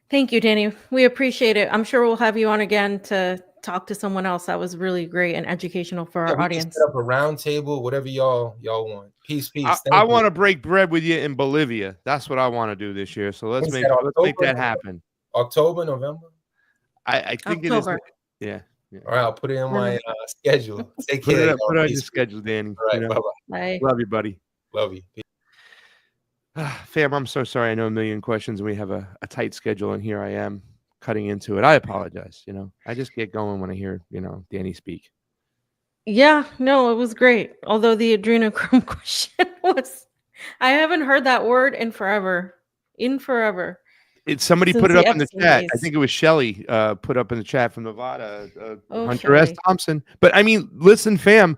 Thank you, Danny. We appreciate it. I'm sure we'll have you on again to talk to someone else. That was really great and educational for our audience. Set up a round table, whatever y'all want. Peace. I want to break bread with you in Bolivia. That's what I want to do this year. So let's make that happen. October, November. I think October. It is. Yeah. All right, I'll put it in my schedule. Take care. Put it on your schedule, Danny. All right, bye-bye. Bye. Love you, buddy. Love you. Fam, I'm so sorry. I know a million questions and we have a tight schedule, and here I am cutting into it. I apologize. I just get going when I hear, Danny speak. Yeah, no, it was great. Although the adrenochrome question I haven't heard that word in forever. It's somebody put it up in the chat. I think it was Shelly put up in the chat from Nevada, Hunter S. Thompson. But I mean, listen, fam,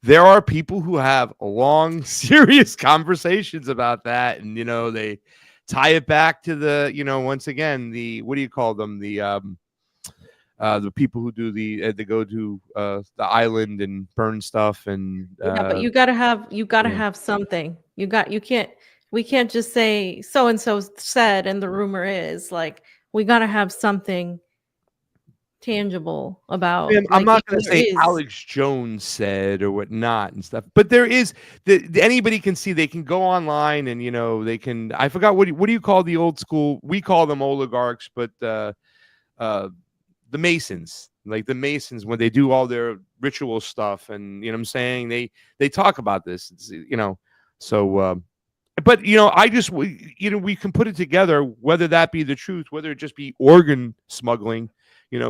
there are people who have long, serious conversations about that. And, they tie it back to the, once again, what do you call them? The the people who do they go to the island and burn stuff and but you gotta have something. We can't just say so and so said and the rumor is, like, we gotta have something tangible about. I'm like, not going to there say is. Alex Jones said or whatnot and stuff, but there is anybody can see. They can go online and they can. I forgot what do you call the old school? We call them oligarchs, but the Masons, like the Masons, when they do all their ritual stuff, and what I'm saying, they talk about this. So. But I just we can put it together, whether that be the truth, whether it just be organ smuggling.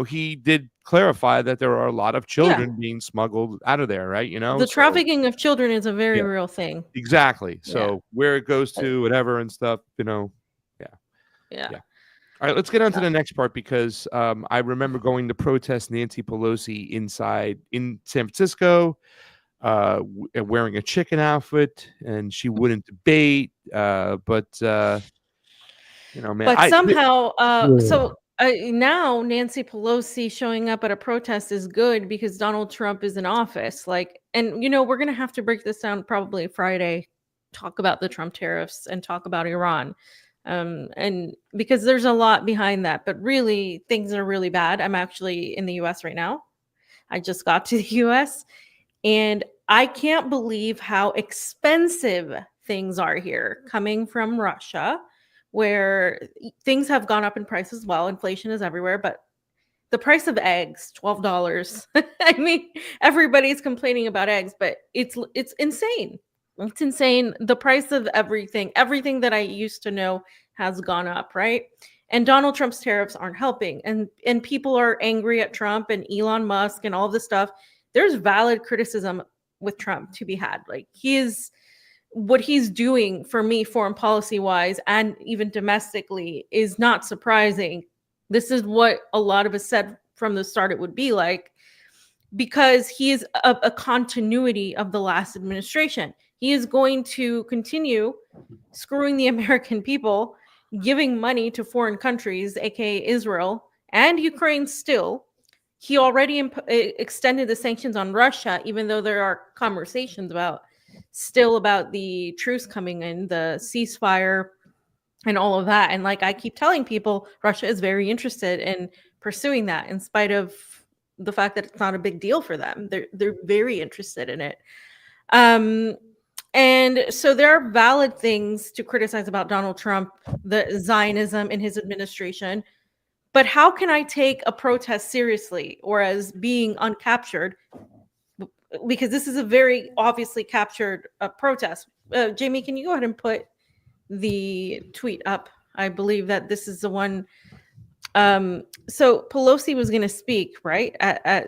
He did clarify that there are a lot of children being smuggled out of there, right? The trafficking of children is a very real thing. Exactly. So where it goes to, whatever and stuff, Yeah. All right, let's get on to the next part, because I remember going to protest Nancy Pelosi in San Francisco, wearing a chicken outfit, and she wouldn't debate. But man. But somehow, now Nancy Pelosi showing up at a protest is good because Donald Trump is in office. And we're gonna have to break this down probably Friday, talk about the Trump tariffs and talk about Iran. And because there's a lot behind that, but really things are really bad. I'm actually in the US right now. I just got to the US, and I can't believe how expensive things are here coming from Russia, where things have gone up in price as well. Inflation is everywhere, but the price of eggs, $12. I mean, everybody's complaining about eggs, but it's insane. It's insane. The price of everything that I used to know has gone up, right? And Donald Trump's tariffs aren't helping. And people are angry at Trump and Elon Musk and all this stuff. There's valid criticism with Trump to be had. Like, what he's doing for me, foreign policy wise, and even domestically, is not surprising. This is what a lot of us said from the start it would be like, because he is a continuity of the last administration. He is going to continue screwing the American people, giving money to foreign countries, aka Israel and Ukraine still. He already extended the sanctions on Russia, even though there are conversations about the truce coming in, the ceasefire and all of that. And I keep telling people, Russia is very interested in pursuing that, in spite of the fact that it's not a big deal for them. They're very interested in it. And so there are valid things to criticize about Donald Trump, the Zionism in his administration. But how can I take a protest seriously or as being uncaptured? Because this is a very obviously captured protest. Jayme, can you go ahead and put the tweet up? I believe that this is the one. So Pelosi was going to speak, right?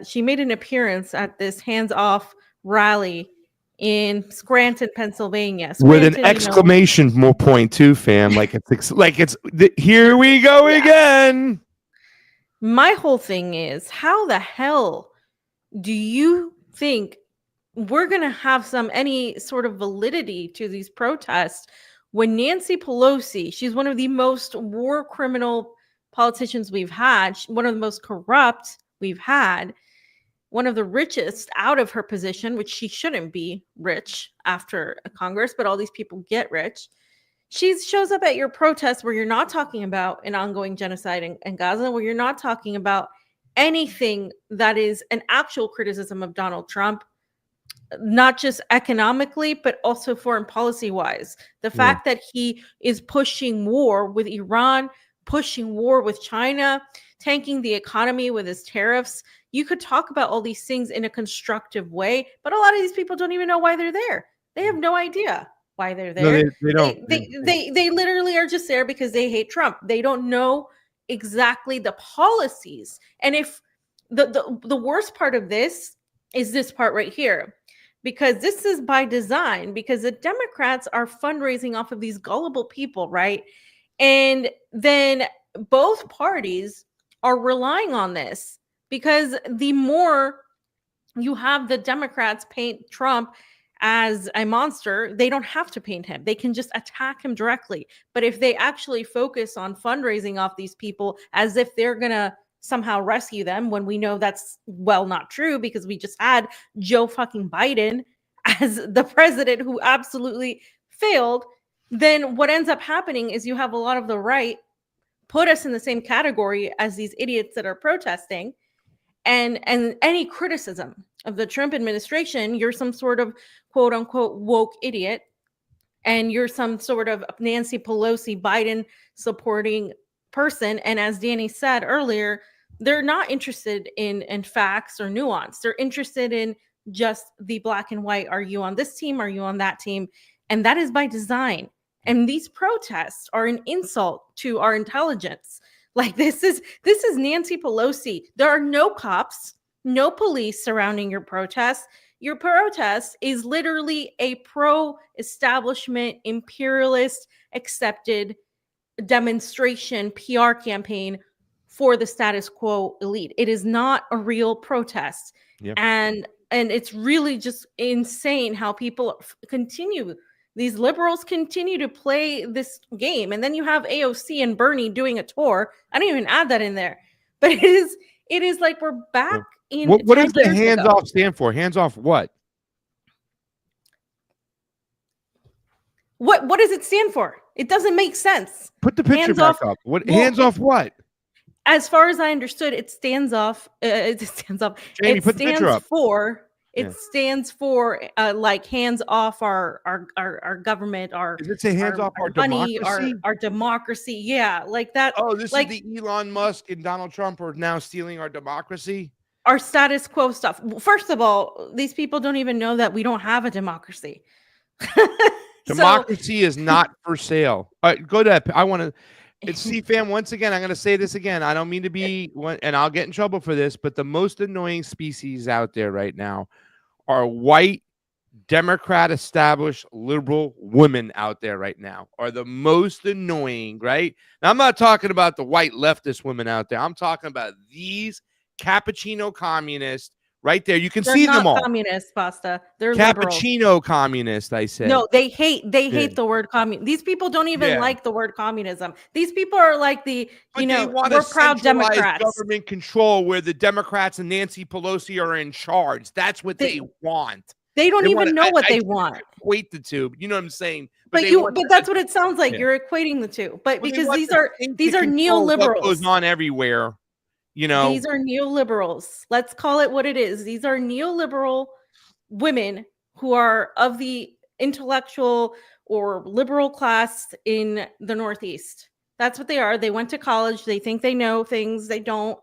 She made an appearance at this hands-off rally in Scranton, Pennsylvania. With an exclamation point too, fam. Here we go again. My whole thing is, how the hell do you think we're going to have any sort of validity to these protests when Nancy Pelosi, she's one of the most war criminal politicians we've had, one of the most corrupt we've had, one of the richest out of her position, which she shouldn't be rich after a Congress, but all these people get rich. She shows up at your protest where you're not talking about an ongoing genocide in Gaza, where you're not talking about anything that is an actual criticism of Donald Trump, not just economically, but also foreign policy wise. The fact that he is pushing war with Iran, pushing war with China, tanking the economy with his tariffs. You could talk about all these things in a constructive way, but a lot of these people don't even know why they're there. They have no idea why they're there. No, they don't. They literally are just there because they hate Trump. They don't know exactly the policies. And if the worst part of this is this part right here, because this is by design, because the Democrats are fundraising off of these gullible people, right? And then both parties are relying on this, because the more you have the Democrats paint Trump as a monster, they don't have to paint him. They can just attack him directly. But if they actually focus on fundraising off these people as if they're going to somehow rescue them, when we know that's not true, because we just had Joe fucking Biden as the president who absolutely failed. Then what ends up happening is you have a lot of the right put us in the same category as these idiots that are protesting, and any criticism of the Trump administration, you're some sort of quote unquote woke idiot, and you're some sort of Nancy Pelosi Biden supporting person. And as Danny said earlier, they're not interested in facts or nuance. They're interested in just the black and white. Are you on this team? Are you on that team? And that is by design. And these protests are an insult to our intelligence. Like, this is Nancy Pelosi. There are no cops, no police surrounding your protest. Your protest is literally a pro-establishment, imperialist, accepted demonstration, PR campaign for the status quo elite. It is not a real protest. Yep. And it's really just insane how people continue. These liberals continue to play this game. And then you have AOC and Bernie doing a tour. I don't even add that in there. But it is like we're back in. What does the hands off stand for? Hands off what? What does it stand for? It doesn't make sense. Put the picture back up. What hands off what? As far as I understood, it stands off. It stands off. Jayme, put the picture up. It stands for like hands off our government, Does it say hands off our money, democracy? our democracy. Yeah, like that. Oh, this like, is the Elon Musk and Donald Trump are now stealing our democracy. Our status quo stuff. First of all, these people don't even know that we don't have a democracy. Democracy is not for sale. All right, go to that. I want to. It's CFAM. Once again, I'm going to say this again. I don't mean to be one, and I'll get in trouble for this, but the most annoying species out there right now are white, Democrat, established, liberal women out there right now are the most annoying, right? Now, I'm not talking about the white leftist women out there. I'm talking about these cappuccino communists right there. You can see them all. Communist, Pasta. They're cappuccino liberal. Communist, I said. No, they hate the word communist. These people don't even like the word communism. These people are like we're proud Democrats. Government control where the Democrats and Nancy Pelosi are in charge. That's what they want. They don't even know what they want. Equate the two. You know what I'm saying? But that's what it sounds like. You're equating the two. But because these are neoliberals. What goes on everywhere. You know, these are neoliberals. Let's call it what it is. These are neoliberal women who are of the intellectual or liberal class in the Northeast. That's what they are. They went to college. They think they know things. They don't.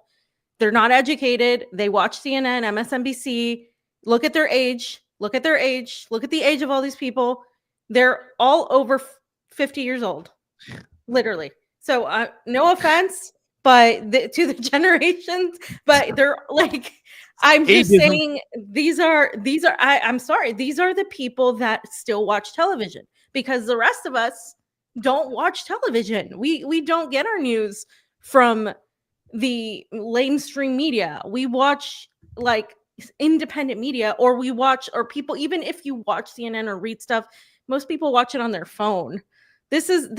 They're not educated. They watch CNN, MSNBC. Look at their age. Look at their age. Look at the age of all these people. They're all over 50 years old, literally. So no offense. But to the generations, but they're like, I'm just saying these are I'm sorry, these are the people that still watch television, because the rest of us don't watch television. We don't get our news from the mainstream media. We watch like independent media, or people, even if you watch CNN or read stuff, most people watch it on their phone. This is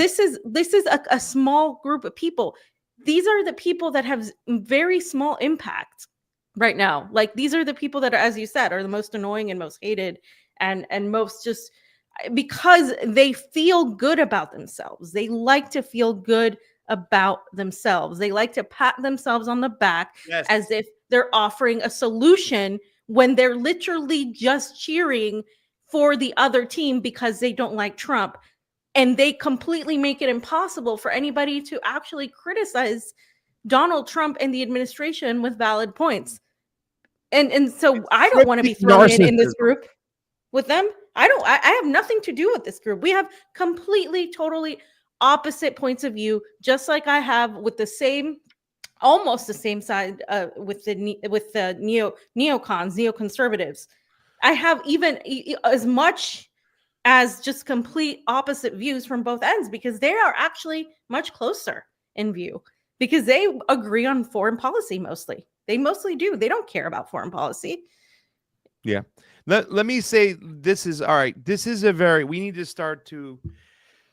a small group of people. These are the people that have very small impact right now. Like, these are the people that, as you said, are the most annoying and most hated and most just because they feel good about themselves. They like to feel good about themselves. They like to pat themselves on the back as if they're offering a solution when they're literally just cheering for the other team because they don't like Trump. And they completely make it impossible for anybody to actually criticize Donald Trump and the administration with valid points. And so I don't want to be thrown in this group with them. I have nothing to do with this group. We have completely, totally opposite points of view, just like I have with almost the same side with the neocons, neoconservatives. I have even as much as just complete opposite views from both ends, because they are actually much closer in view, because they agree on foreign policy mostly. They mostly do. They don't care about foreign policy. Yeah. Let me say, this is all right. This is we need to start to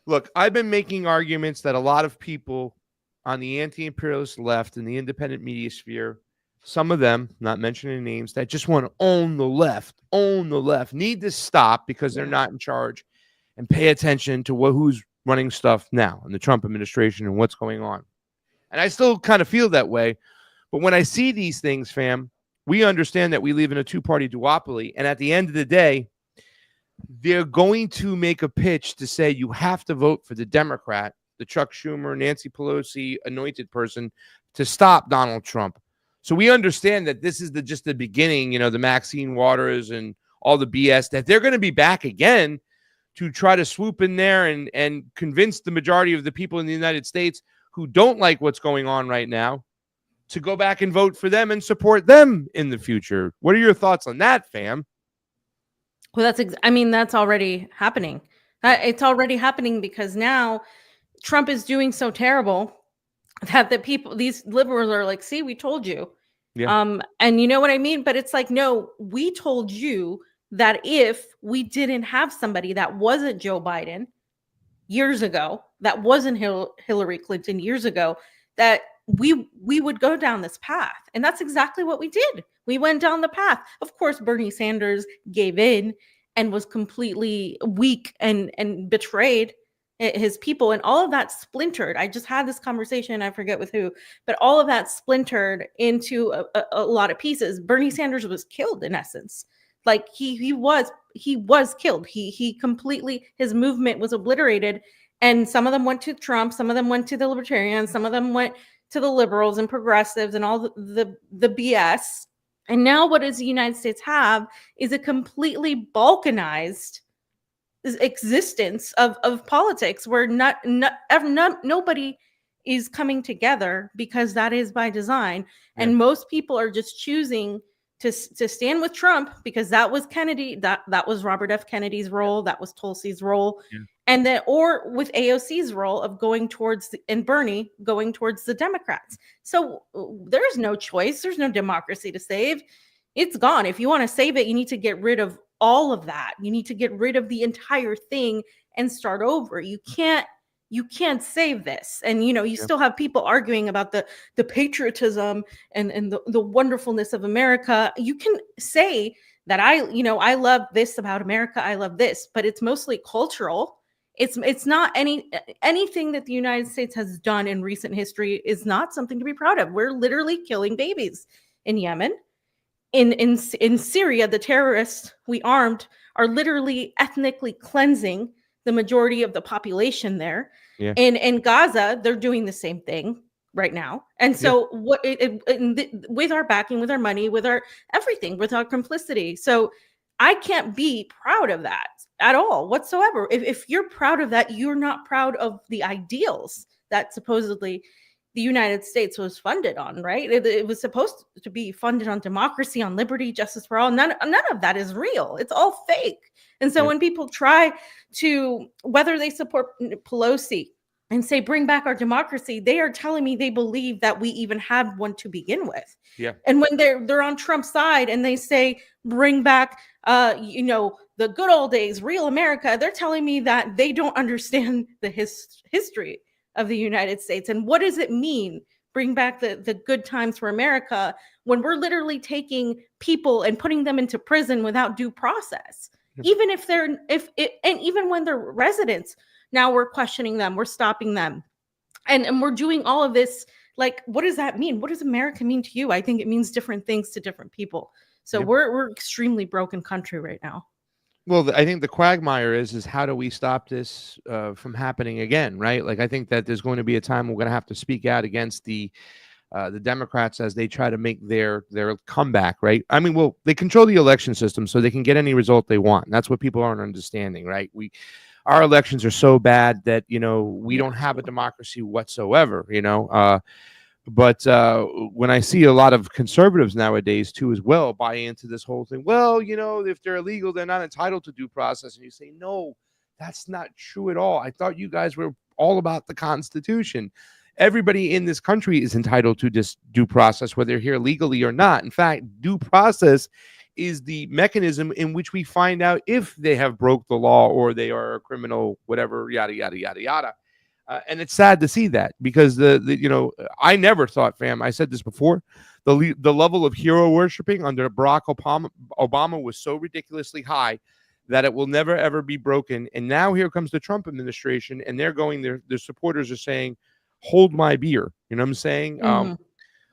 look. I've been making arguments that a lot of people on the anti-imperialist left and the independent media sphere, some of them, not mentioning names, that just want to own the left, need to stop because they're not in charge and pay attention to who's running stuff now in the Trump administration and what's going on. And I still kind of feel that way. But when I see these things, fam, we understand that we live in a two-party duopoly. And at the end of the day, they're going to make a pitch to say you have to vote for the Democrat, the Chuck Schumer, Nancy Pelosi anointed person, to stop Donald Trump. So we understand that this is just the beginning, the Maxine Waters and all the BS, that they're going to be back again to try to swoop in there and convince the majority of the people in the United States who don't like what's going on right now to go back and vote for them and support them in the future. What are your thoughts on that, fam? Well, that's already happening. It's already happening because now Trump is doing so terrible that these liberals are like, see, we told you. Yeah. And you know what I mean? But it's like, no, we told you that if we didn't have somebody that wasn't Joe Biden years ago, that wasn't Hillary Clinton years ago, that we would go down this path. And that's exactly what we did. We went down the path. Of course, Bernie Sanders gave in and was completely weak and betrayed his people, and all of that splintered. I just had this conversation, I forget with who, but all of that splintered into a lot of pieces. Bernie Sanders was killed in essence. Like he was killed. He completely, his movement was obliterated. And some of them went to Trump, some of them went to the libertarians, some of them went to the liberals and progressives and all the BS. And now what does the United States have is a completely balkanized existence of politics where nobody is coming together, because that is by design. Yeah. And most people are just choosing to stand with Trump because that was Kennedy, that was Robert F. Kennedy's role, that was Tulsi's role. Yeah. And then, or with AOC's role of going towards, and Bernie going towards the Democrats. So there's no choice. There's no democracy to save. It's gone. If you want to save it, you need to get rid of all of that. You need to get rid of the entire thing and start over. You can't save this. And, you still have people arguing about the patriotism and the wonderfulness of America. You can say that I love this about America. I love this, but it's mostly cultural. It's not anything that the United States has done in recent history is not something to be proud of. We're literally killing babies in Yemen. In Syria, the terrorists we armed are literally ethnically cleansing the majority of the population there. Yeah. In Gaza, they're doing the same thing right now. And so with our backing, with our money, with our everything, with our complicity. So I can't be proud of that at all whatsoever. If you're proud of that, you're not proud of the ideals that supposedly the United States was funded on, right? It was supposed to be funded on democracy, on liberty, justice for all. None of that is real. It's all fake. And so when people try to, whether they support Pelosi and say, bring back our democracy, they are telling me they believe that we even had one to begin with. Yeah. And when they're on Trump's side and they say, bring back, the good old days, real America, they're telling me that they don't understand the history of the United States. And what does it mean, bring back the good times for America, when we're literally taking people and putting them into prison without due process? Even even when they're residents, now we're questioning them, we're stopping them. And we're doing all of this. Like, what does that mean? What does America mean to you? I think it means different things to different people. So we're extremely broken country right now. Well, I think the quagmire is how do we stop this from happening again, right? Like, I think that there's going to be a time we're going to have to speak out against the Democrats as they try to make their comeback, right? I mean, well, they control the election system so they can get any result they want. And that's what people aren't understanding, right? Our elections are so bad that, we don't have a democracy whatsoever, But when I see a lot of conservatives nowadays, too, as well, buy into this whole thing, well, if they're illegal, they're not entitled to due process. And you say, no, that's not true at all. I thought you guys were all about the Constitution. Everybody in this country is entitled to this due process, whether they're here legally or not. In fact, due process is the mechanism in which we find out if they have broke the law or they are a criminal, whatever, yada, yada, yada, yada. And it's sad to see that because I never thought, fam, I said this before, the level of hero worshiping under Barack Obama was so ridiculously high that it will never, ever be broken. And now here comes the Trump administration, and they're going, their supporters are saying, hold my beer. You know what I'm saying?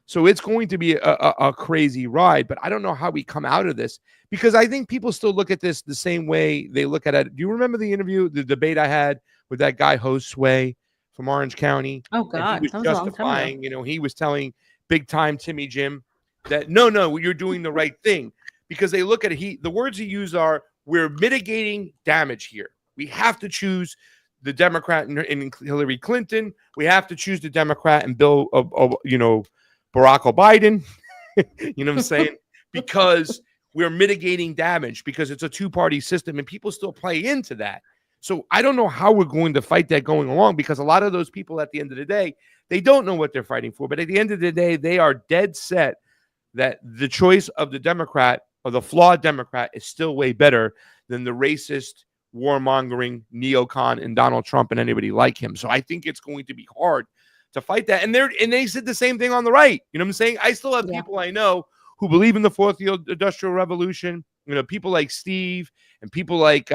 So it's going to be a crazy ride, but I don't know how we come out of this, because I think people still look at this the same way they look at it. Do you remember the debate I had with that guy, Josue from Orange County? Oh, God. And he was that was a long time justifying, ago. he was telling big time Timmy Jim that, no, you're doing the right thing, because they look at it. The words he used are, we're mitigating damage here. We have to choose the Democrat in Hillary Clinton. We have to choose the Democrat and Barack Biden, you know what I'm saying? Because we're mitigating damage, because it's a two-party system and people still play into that. So I don't know how we're going to fight that going along, because a lot of those people at the end of the day, they don't know what they're fighting for. But at the end of the day, they are dead set that the choice of the Democrat or the flawed Democrat is still way better than the racist, warmongering neocon and Donald Trump and anybody like him. So I think it's going to be hard to fight that. And they said the same thing on the right. You know what I'm saying? I still have people I know who believe in the fourth industrial revolution. People like Steve and people like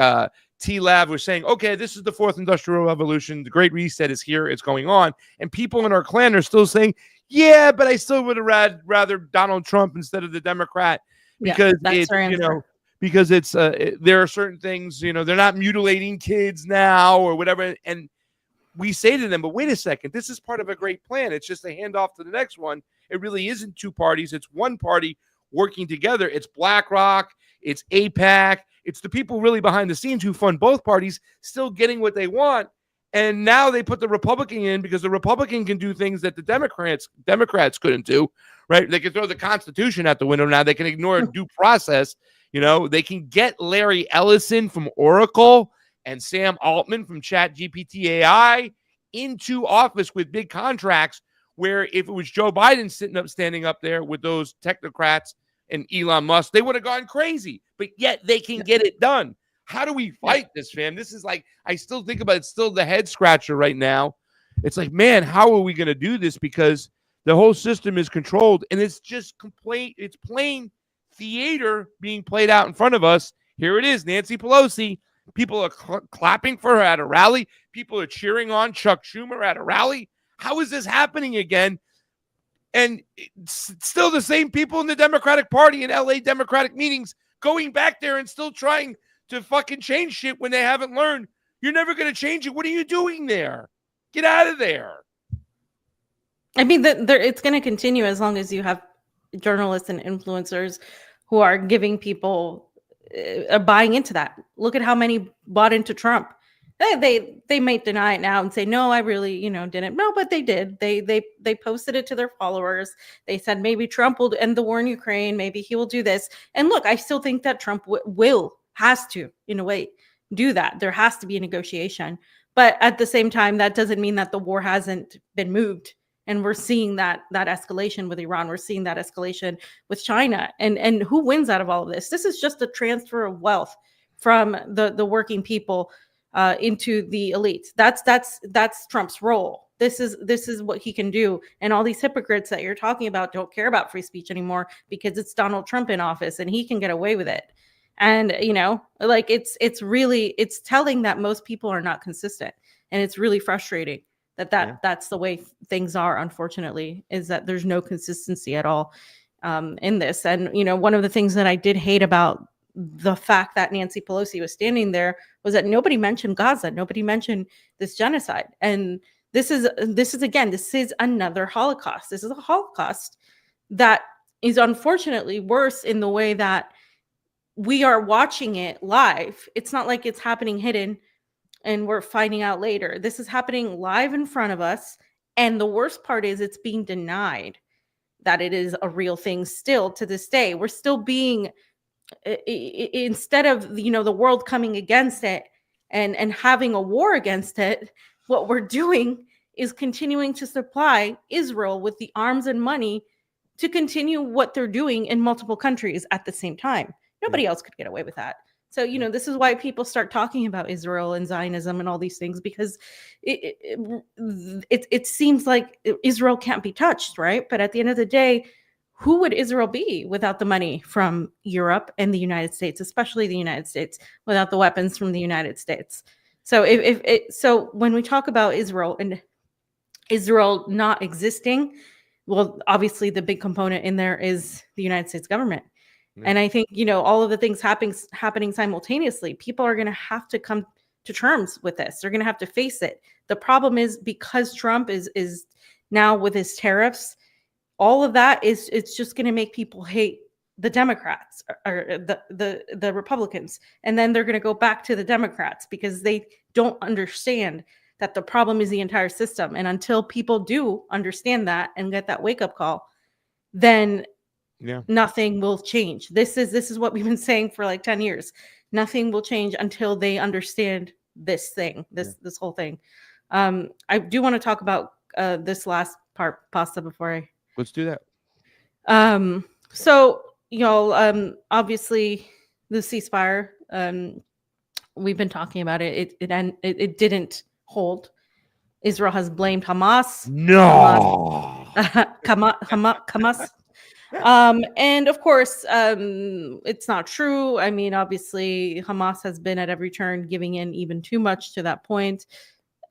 T-Lab were saying, okay, this is the fourth industrial revolution. The Great Reset is here. It's going on. And people in our clan are still saying, yeah, but I still would have rather Donald Trump instead of the Democrat, because because it's there are certain things, they're not mutilating kids now or whatever. And we say to them, but wait a second, this is part of a great plan. It's just a handoff to the next one. It really isn't two parties. It's one party working together. It's BlackRock. It's AIPAC. It's the people really behind the scenes who fund both parties still getting what they want. And now they put the Republican in, because the Republican can do things that the Democrats couldn't do, right? They can throw the Constitution out the window now. They can ignore due process. They can get Larry Ellison from Oracle and Sam Altman from ChatGPT AI into office with big contracts, where if it was Joe Biden standing up there with those technocrats and Elon Musk, they would have gone crazy. But yet they can get it done. How do we fight this, fam? This is like, I still think about it, still the head scratcher right now. It's like, man, how are we going to do this? Because the whole system is controlled, and it's just it's plain theater being played out in front of us. Here it is, Nancy Pelosi. People are clapping for her at a rally. People are cheering on Chuck Schumer at a rally. How is this happening again? And it's still the same people in the Democratic Party in LA Democratic meetings going back there and still trying to fucking change shit when they haven't learned. You're never going to change it. What are you doing there? Get out of there. I mean, it's going to continue as long as you have journalists and influencers who are giving people buying into that. Look at how many bought into Trump. They might deny it now and say, no, I really, didn't. No, but they did. They posted it to their followers. They said maybe Trump will end the war in Ukraine. Maybe he will do this. And look, I still think that Trump has to, in a way, do that. There has to be a negotiation. But at the same time, that doesn't mean that the war hasn't been moved. And we're seeing that escalation with Iran. We're seeing that escalation with China. And who wins out of all of this? This is just a transfer of wealth from the working people into the elites. That's Trump's role. This is what he can do. And all these hypocrites that you're talking about don't care about free speech anymore because it's Donald Trump in office and he can get away with it. And it's telling that most people are not consistent, and it's really frustrating that's the way things are. Unfortunately, is that there's no consistency at all in this. And one of the things that I did hate about the fact that Nancy Pelosi was standing there was that nobody mentioned Gaza. Nobody mentioned this genocide. And this is another Holocaust. This is a Holocaust that is unfortunately worse in the way that we are watching it live. It's not like it's happening hidden and we're finding out later. This is happening live in front of us. And the worst part is it's being denied that it is a real thing still to this day. We're still being, instead of, the world coming against it and having a war against it, what we're doing is continuing to supply Israel with the arms and money to continue what they're doing in multiple countries at the same time. Nobody else could get away with that. So, you know, this is why people start talking about Israel and Zionism and all these things, because it seems like Israel can't be touched, right? But at the end of the day, who would Israel be without the money from Europe and the United States, especially the United States, without the weapons from the United States? So so when we talk about Israel and Israel not existing, well, obviously the big component in there is the United States government. And I think, you know, all of the things happening simultaneously, people are going to have to come to terms with this. They're going to have to face it. The problem is, because Trump is now with his tariffs, all of that it's just going to make people hate the Democrats or the Republicans. And then they're going to go back to the Democrats because they don't understand that the problem is the entire system. And until people do understand that and get that wake-up call, then nothing will change. This is what we've been saying for like 10 years. Nothing will change until they understand this thing, this whole thing. I do want to talk about this last part, Pasta, before I... Let's do that. So, you know, obviously the ceasefire, we've been talking about it. It didn't hold. Israel has blamed Hamas. No. Hamas. And of course, it's not true. I mean, obviously, Hamas has been at every turn giving in even too much to that point.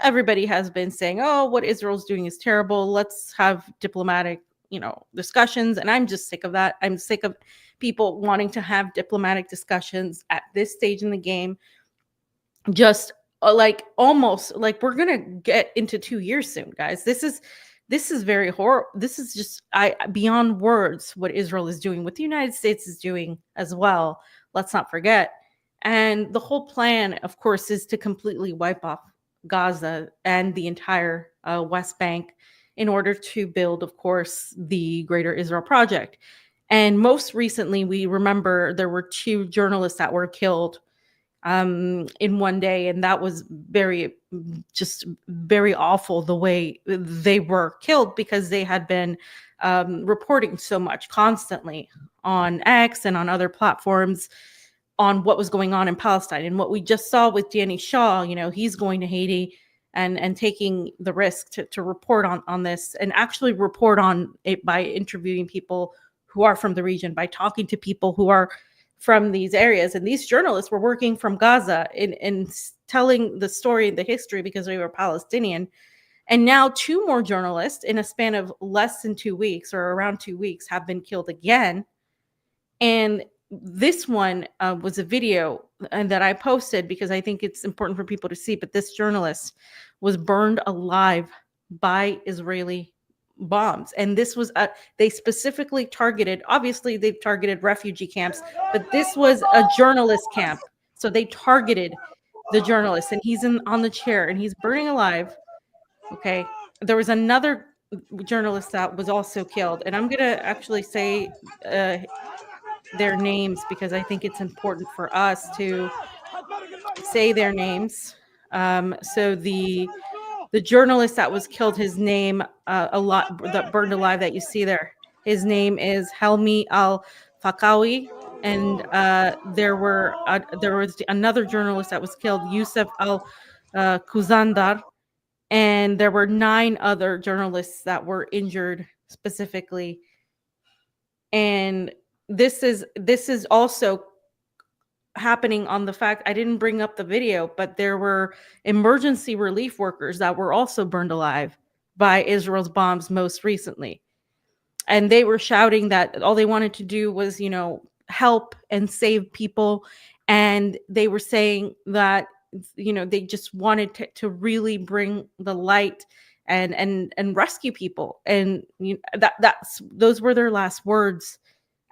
Everybody has been saying, oh, what Israel's doing is terrible. Let's have diplomatic, you know, discussions. And I'm just sick of that. I'm sick of people wanting to have diplomatic discussions at this stage in the game. Just like almost like we're going to get into 2 years soon, guys. This is very horrible. This is just beyond words what Israel is doing, what the United States is doing as well. Let's not forget. And the whole plan, of course, is to completely wipe off Gaza and the entire West Bank in order to build, of course, the Greater Israel Project. And most recently, we remember there were 2 journalists that were killed in one day, and that was very awful the way they were killed, because they had been reporting so much constantly on X and on other platforms on what was going on in Palestine. And what we just saw with Danny Shaw, you know, he's going to Haiti and taking the risk to report on this, and actually report on it by interviewing people who are from the region, by talking to people who are from these areas. And these journalists were working from Gaza in telling the story, the history, because they were Palestinian. And now 2 more journalists in a span of less than 2 weeks, or around 2 weeks, have been killed again. And this one was a video that I posted because I think it's important for people to see. But this journalist was burned alive by Israeli bombs. And this was they specifically targeted, obviously they've targeted refugee camps, but this was a journalist camp. So they targeted the journalist, and he's on the chair and he's burning alive. Okay. There was another journalist that was also killed, and I'm going to actually say their names because I think it's important for us to say their names. So the journalist that was killed, his name, that burned alive that you see there, his name is Helmi Al-Fakawi. And there was another journalist that was killed, Yusuf Al-Kuzandar. And there were 9 other journalists that were injured specifically. And this is also happening on the fact, I didn't bring up the video, but there were emergency relief workers that were also burned alive by Israel's bombs most recently. And they were shouting that all they wanted to do was, you know, help and save people. And they were saying that, you know, they just wanted to really bring the light and rescue people. And you know, those were their last words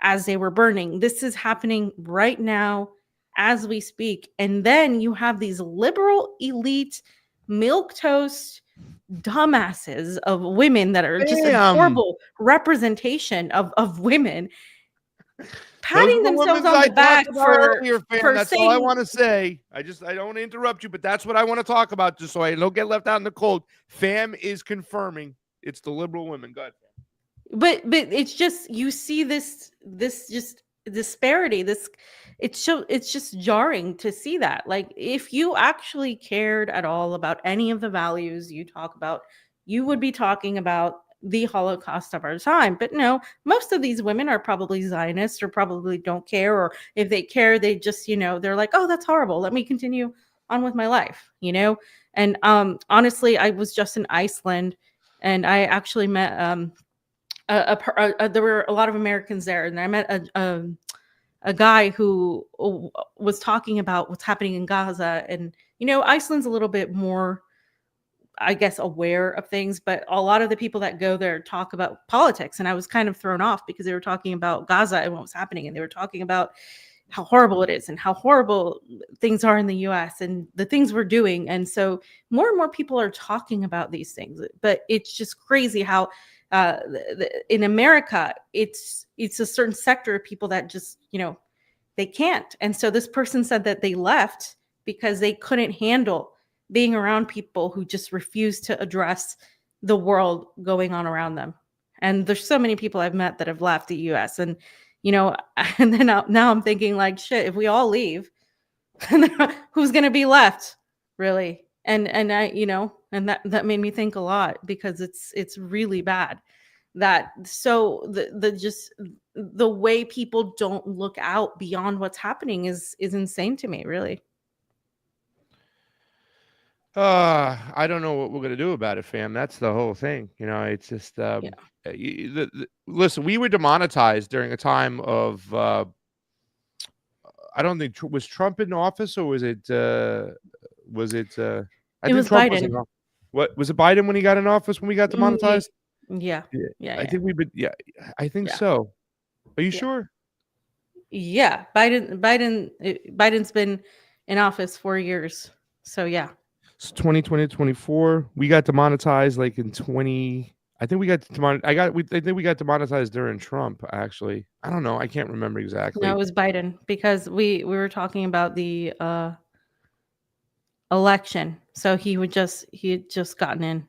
as they were burning. This is happening right now as we speak. And then you have these liberal elite milquetoast dumbasses of women that are just a horrible repretation of women patting themselves on the back for that's saying, all I want to say. I don't want to interrupt you, but that's what I want to talk about, just so I don't get left out in the cold. Fam is confirming it's the liberal women. Go ahead. But it's just, you see this just disparity, it's just jarring to see that. Like, if you actually cared at all about any of the values you talk about, you would be talking about the Holocaust of our time. But no, most of these women are probably Zionists, or probably don't care, or if they care, they just, they're like, oh, that's horrible, let me continue on with my life. And honestly, I was just in Iceland, and I actually met there were a lot of Americans there, and I met a guy who was talking about what's happening in Gaza. And Iceland's a little bit more, I guess, aware of things, but a lot of the people that go there talk about politics, and I was kind of thrown off because they were talking about Gaza and what was happening, and they were talking about how horrible it is and how horrible things are in the US and the things we're doing. And so more and more people are talking about these things, but it's just crazy how in America, it's a certain sector of people that just, they can't. And so this person said that they left because they couldn't handle being around people who just refuse to address the world going on around them. And there's so many people I've met that have left the US, and and then now I'm thinking, like, shit, if we all leave, who's going to be left, really? And I, and that made me think a lot, because it's really bad that, so the way people don't look out beyond what's happening is insane to me, really. I don't know what we're gonna do about it, fam. That's the whole thing. It's just listen. We were demonetized during a time of I don't think was Trump in office, or was it? I It think was Trump Biden. was what was it? Biden when he got in office, when we got demonetized? Yeah. I think we've been. Yeah, I think Yeah. so. Are you sure? Yeah, Biden's been in office 4 years. So yeah. So 2020 to 24, we got demonetized like in 20. I think we got I think we got demonetized during Trump. Actually, I don't know. I can't remember exactly. No, it was Biden, because we were talking about the election. So he had just gotten in.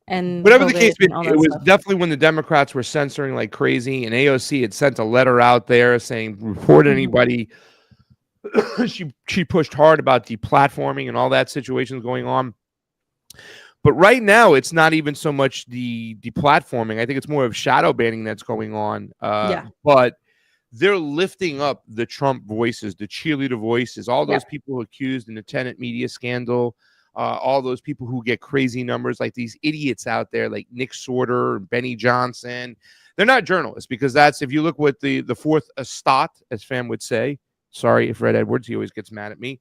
And whatever the COVID case may and all be, that it was stuff. definitely when the Democrats were censoring like crazy, and AOC had sent a letter out there saying report anybody. She pushed hard about deplatforming and all that situations going on. But right now, it's not even so much the deplatforming. I think it's more of shadow banning that's going on. But they're lifting up the Trump voices, the cheerleader voices, all those people accused in the Tenet media scandal, all those people who get crazy numbers, like these idiots out there, like Nick Sorter, Benny Johnson. They're not journalists, because that's, if you look what the fourth estate, as fam would say. Sorry if Red Edwards, he always gets mad at me.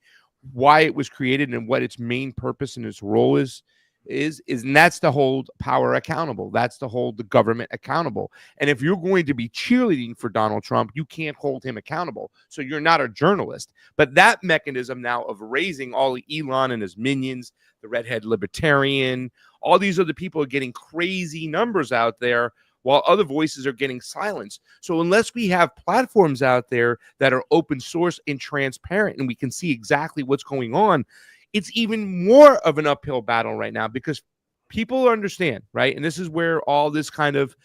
Why it was created and what its main purpose and its role is, and that's to hold power accountable. That's to hold the government accountable. And if you're going to be cheerleading for Donald Trump, you can't hold him accountable. So you're not a journalist. But that mechanism now of raising all Elon and his minions, the redhead libertarian, all these other people are getting crazy numbers out there, while other voices are getting silenced. So unless we have platforms out there that are open source and transparent, and we can see exactly what's going on, it's even more of an uphill battle right now, because people understand, right? And this is where all this kind of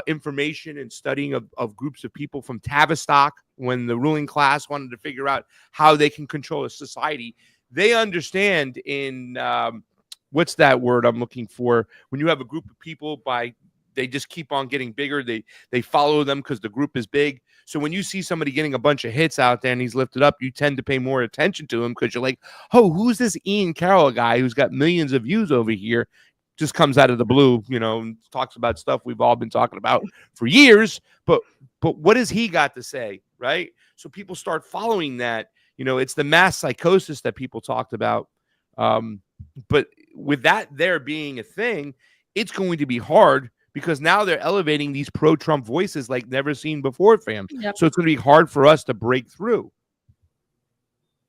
information and studying of groups of people from Tavistock, when the ruling class wanted to figure out how they can control a society, they understand in what's that word I'm looking for? When you have a group of people they just keep on getting bigger. They follow them because the group is big. So when you see somebody getting a bunch of hits out there and he's lifted up, you tend to pay more attention to him, because you're like, oh, who's this Ian Carroll guy who's got millions of views over here? Just comes out of the blue, and talks about stuff we've all been talking about for years. But what has he got to say, right? So people start following that. It's the mass psychosis that people talked about. But with that there being a thing, it's going to be hard, because now they're elevating these pro-Trump voices like never seen before, fam. Yep. So it's going to be hard for us to break through.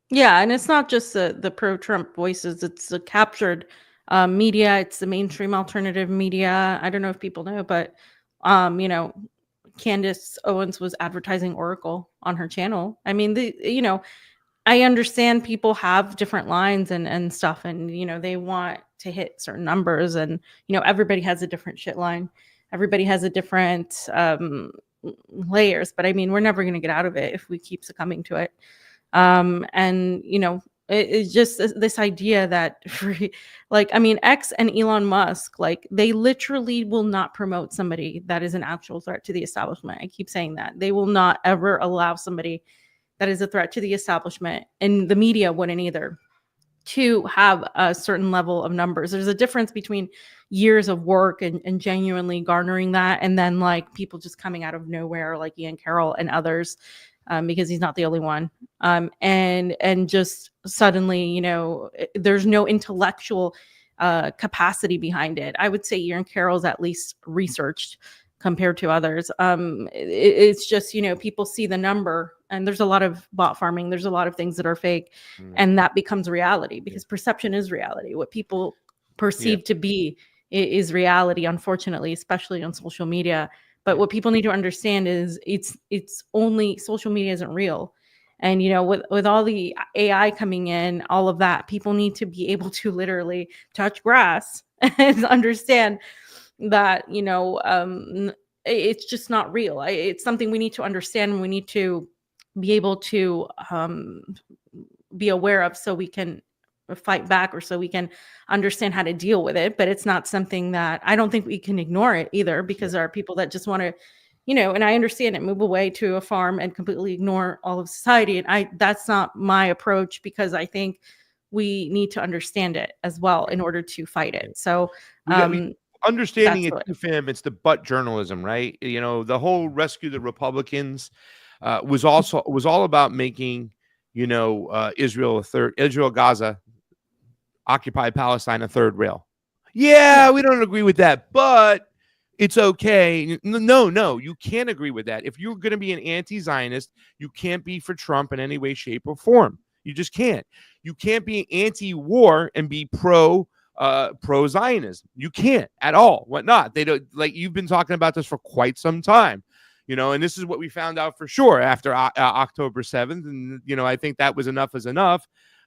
Yeah, and it's not just the pro-Trump voices. It's the captured media. It's the mainstream alternative media. I don't know if people know, but, Candace Owens was advertising Oracle on her channel. I mean, I understand people have different lines and stuff, and, they want to hit certain numbers, and, everybody has a different shit line. Everybody has a different layers, but I mean, we're never going to get out of it if we keep succumbing to it. And it's just this idea that X and Elon Musk, like, they literally will not promote somebody that is an actual threat to the establishment. I keep saying that they will not ever allow somebody that is a threat to the establishment, and the media wouldn't either, to have a certain level of numbers. There's a difference between years of work and genuinely garnering that, and then like people just coming out of nowhere, like Ian Carroll and others, because he's not the only one. And just suddenly, there's no intellectual capacity behind it. I would say Ian Carroll's at least researched compared to others. It's just, people see the number, and there's a lot of bot farming. There's a lot of things that are fake, and that becomes reality, because perception is reality. What people perceive to be is reality, unfortunately, especially on social media. But what people need to understand is it's only social media isn't real. And, with all the AI coming in, all of that, people need to be able to literally touch grass and understand that, it's just not real. It's something we need to understand, and we need to be able to be aware of, so we can fight back, or so we can understand how to deal with it. But it's not something that I don't think we can ignore it either, because there are people that just want to, and I understand it, move away to a farm and completely ignore all of society. And that's not my approach, because I think we need to understand it as well in order to fight it. So understanding it too, fam, it's the butt journalism, right? The whole Rescue the Republicans was all about making, Israel, Gaza, occupy Palestine a third rail. Yeah, we don't agree with that, but it's okay. No, you can't agree with that. If you're going to be an anti-Zionist, you can't be for Trump in any way, shape, or form. You just can't. You can't be anti-war and be pro-Zionism. You can't at all. What not? They don't, like, you've been talking about this for quite some time. And this is what we found out for sure after October 7th. And, I think that was enough is enough.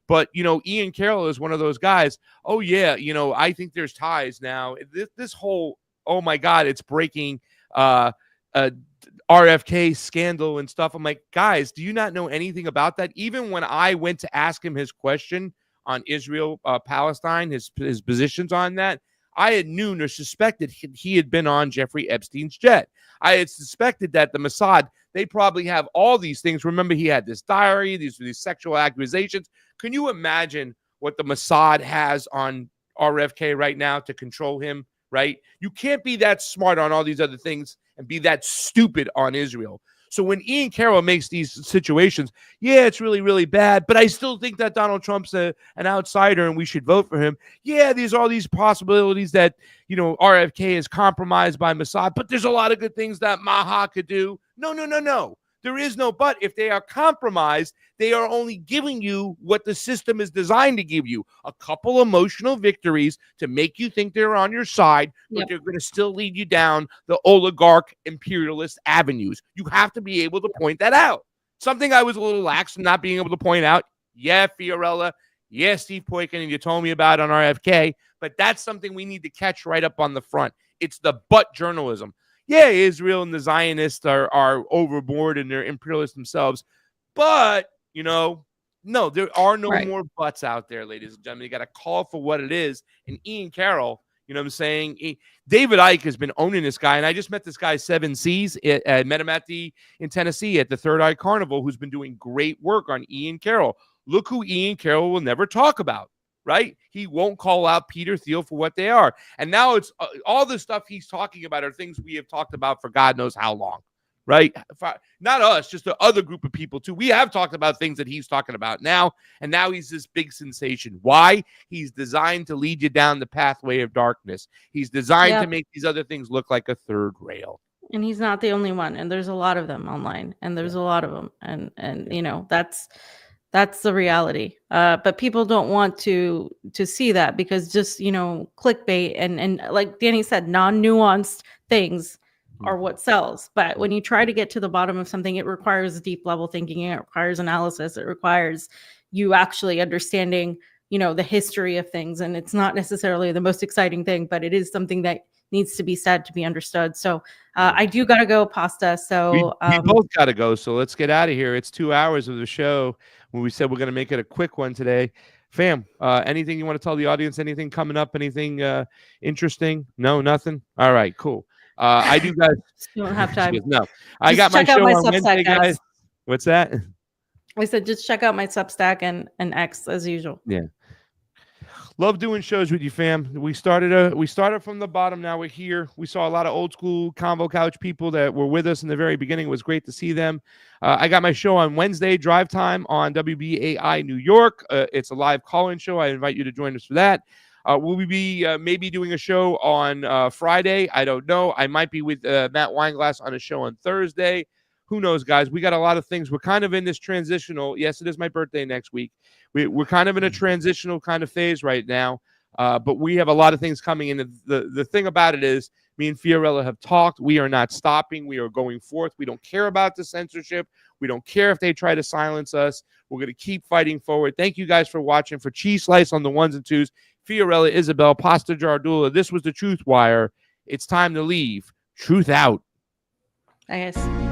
But, Ian Carroll is one of those guys. Oh, yeah. I think there's ties now. This whole, oh, my God, it's breaking RFK scandal and stuff. I'm like, guys, do you not know anything about that? Even when I went to ask him his question on Israel, Palestine, his positions on that, I had known or suspected he had been on Jeffrey Epstein's jet. I had suspected that the Mossad, they probably have all these things. Remember, he had this diary, these sexual accusations. Can you imagine what the Mossad has on RFK right now to control him, right? You can't be that smart on all these other things and be that stupid on Israel. So when Ian Carroll makes these situations, yeah, it's really, really bad, but I still think that Donald Trump's an outsider and we should vote for him. Yeah, there's all these possibilities that, RFK is compromised by Mossad, but there's a lot of good things that Maha could do. No. There is no but. If they are compromised, they are only giving you what the system is designed to give you, a couple emotional victories to make you think they're on your side, but they're going to still lead you down the oligarch imperialist avenues. You have to be able to point that out. Something I was a little lax in not being able to point out. Yeah, Fiorella. Yeah, Steve Poikin, and you told me about on RFK, but that's something we need to catch right up on the front. It's the butt journalism. Yeah, Israel and the Zionists are overboard and they're imperialists themselves. But, no, there are no more buts out there, ladies and gentlemen. You got to call for what it is. And Ian Carroll, what I'm saying? David Icke has been owning this guy. And I just met this guy, 7Cs. I met him in Tennessee at the Third Eye Carnival, who's been doing great work on Ian Carroll. Look who Ian Carroll will never talk about. Right? He won't call out Peter Thiel for what they are. And now it's all the stuff he's talking about are things we have talked about for God knows how long. Right? Not us, just the other group of people too. We have talked about things that he's talking about now. And now he's this big sensation. Why? He's designed to lead you down the pathway of darkness. He's designed to make these other things look like a third rail. And he's not the only one. And there's a lot of them online. And there's a lot of them. And that's the reality. But people don't want to see that, because just, clickbait and like Danny said, non-nuanced things are what sells. But when you try to get to the bottom of something, it requires deep level thinking. It requires analysis. It requires you actually understanding, the history of things. And it's not necessarily the most exciting thing, but it is something that needs to be said to be understood. So I do gotta go, Pasta. So we both gotta go. So let's get out of here. It's 2 hours of the show when we said we're gonna make it a quick one today. Fam, anything you want to tell the audience? Anything coming up? Anything interesting? No, nothing. All right, cool. I do, guys. Don't have time. Goes, no, I got my show on Wednesday, guys. What's that? I said just check out my Substack and X as usual. Yeah. Love doing shows with you, fam. We started from the bottom. Now we're here. We saw a lot of old school Convo Couch people that were with us in the very beginning. It was great to see them. I got my show on Wednesday, Drive Time on WBAI New York. It's a live call-in show. I invite you to join us for that. Will we be maybe doing a show on Friday? I don't know. I might be with Matt Weinglass on a show on Thursday. Who knows, guys? We got a lot of things. We're kind of in this transitional. Yes, it is my birthday next week. We're kind of in a transitional kind of phase right now, but we have a lot of things coming in. The thing about it is me and Fiorella have talked. We are not stopping. We are going forth. We don't care about the censorship. We don't care if they try to silence us. We're going to keep fighting forward. Thank you guys for watching. For CheeseSlice on the ones and twos, Fiorella Isabel, Pasta Jardula. This was the Truth Wire. It's time to leave. Truth out. I guess.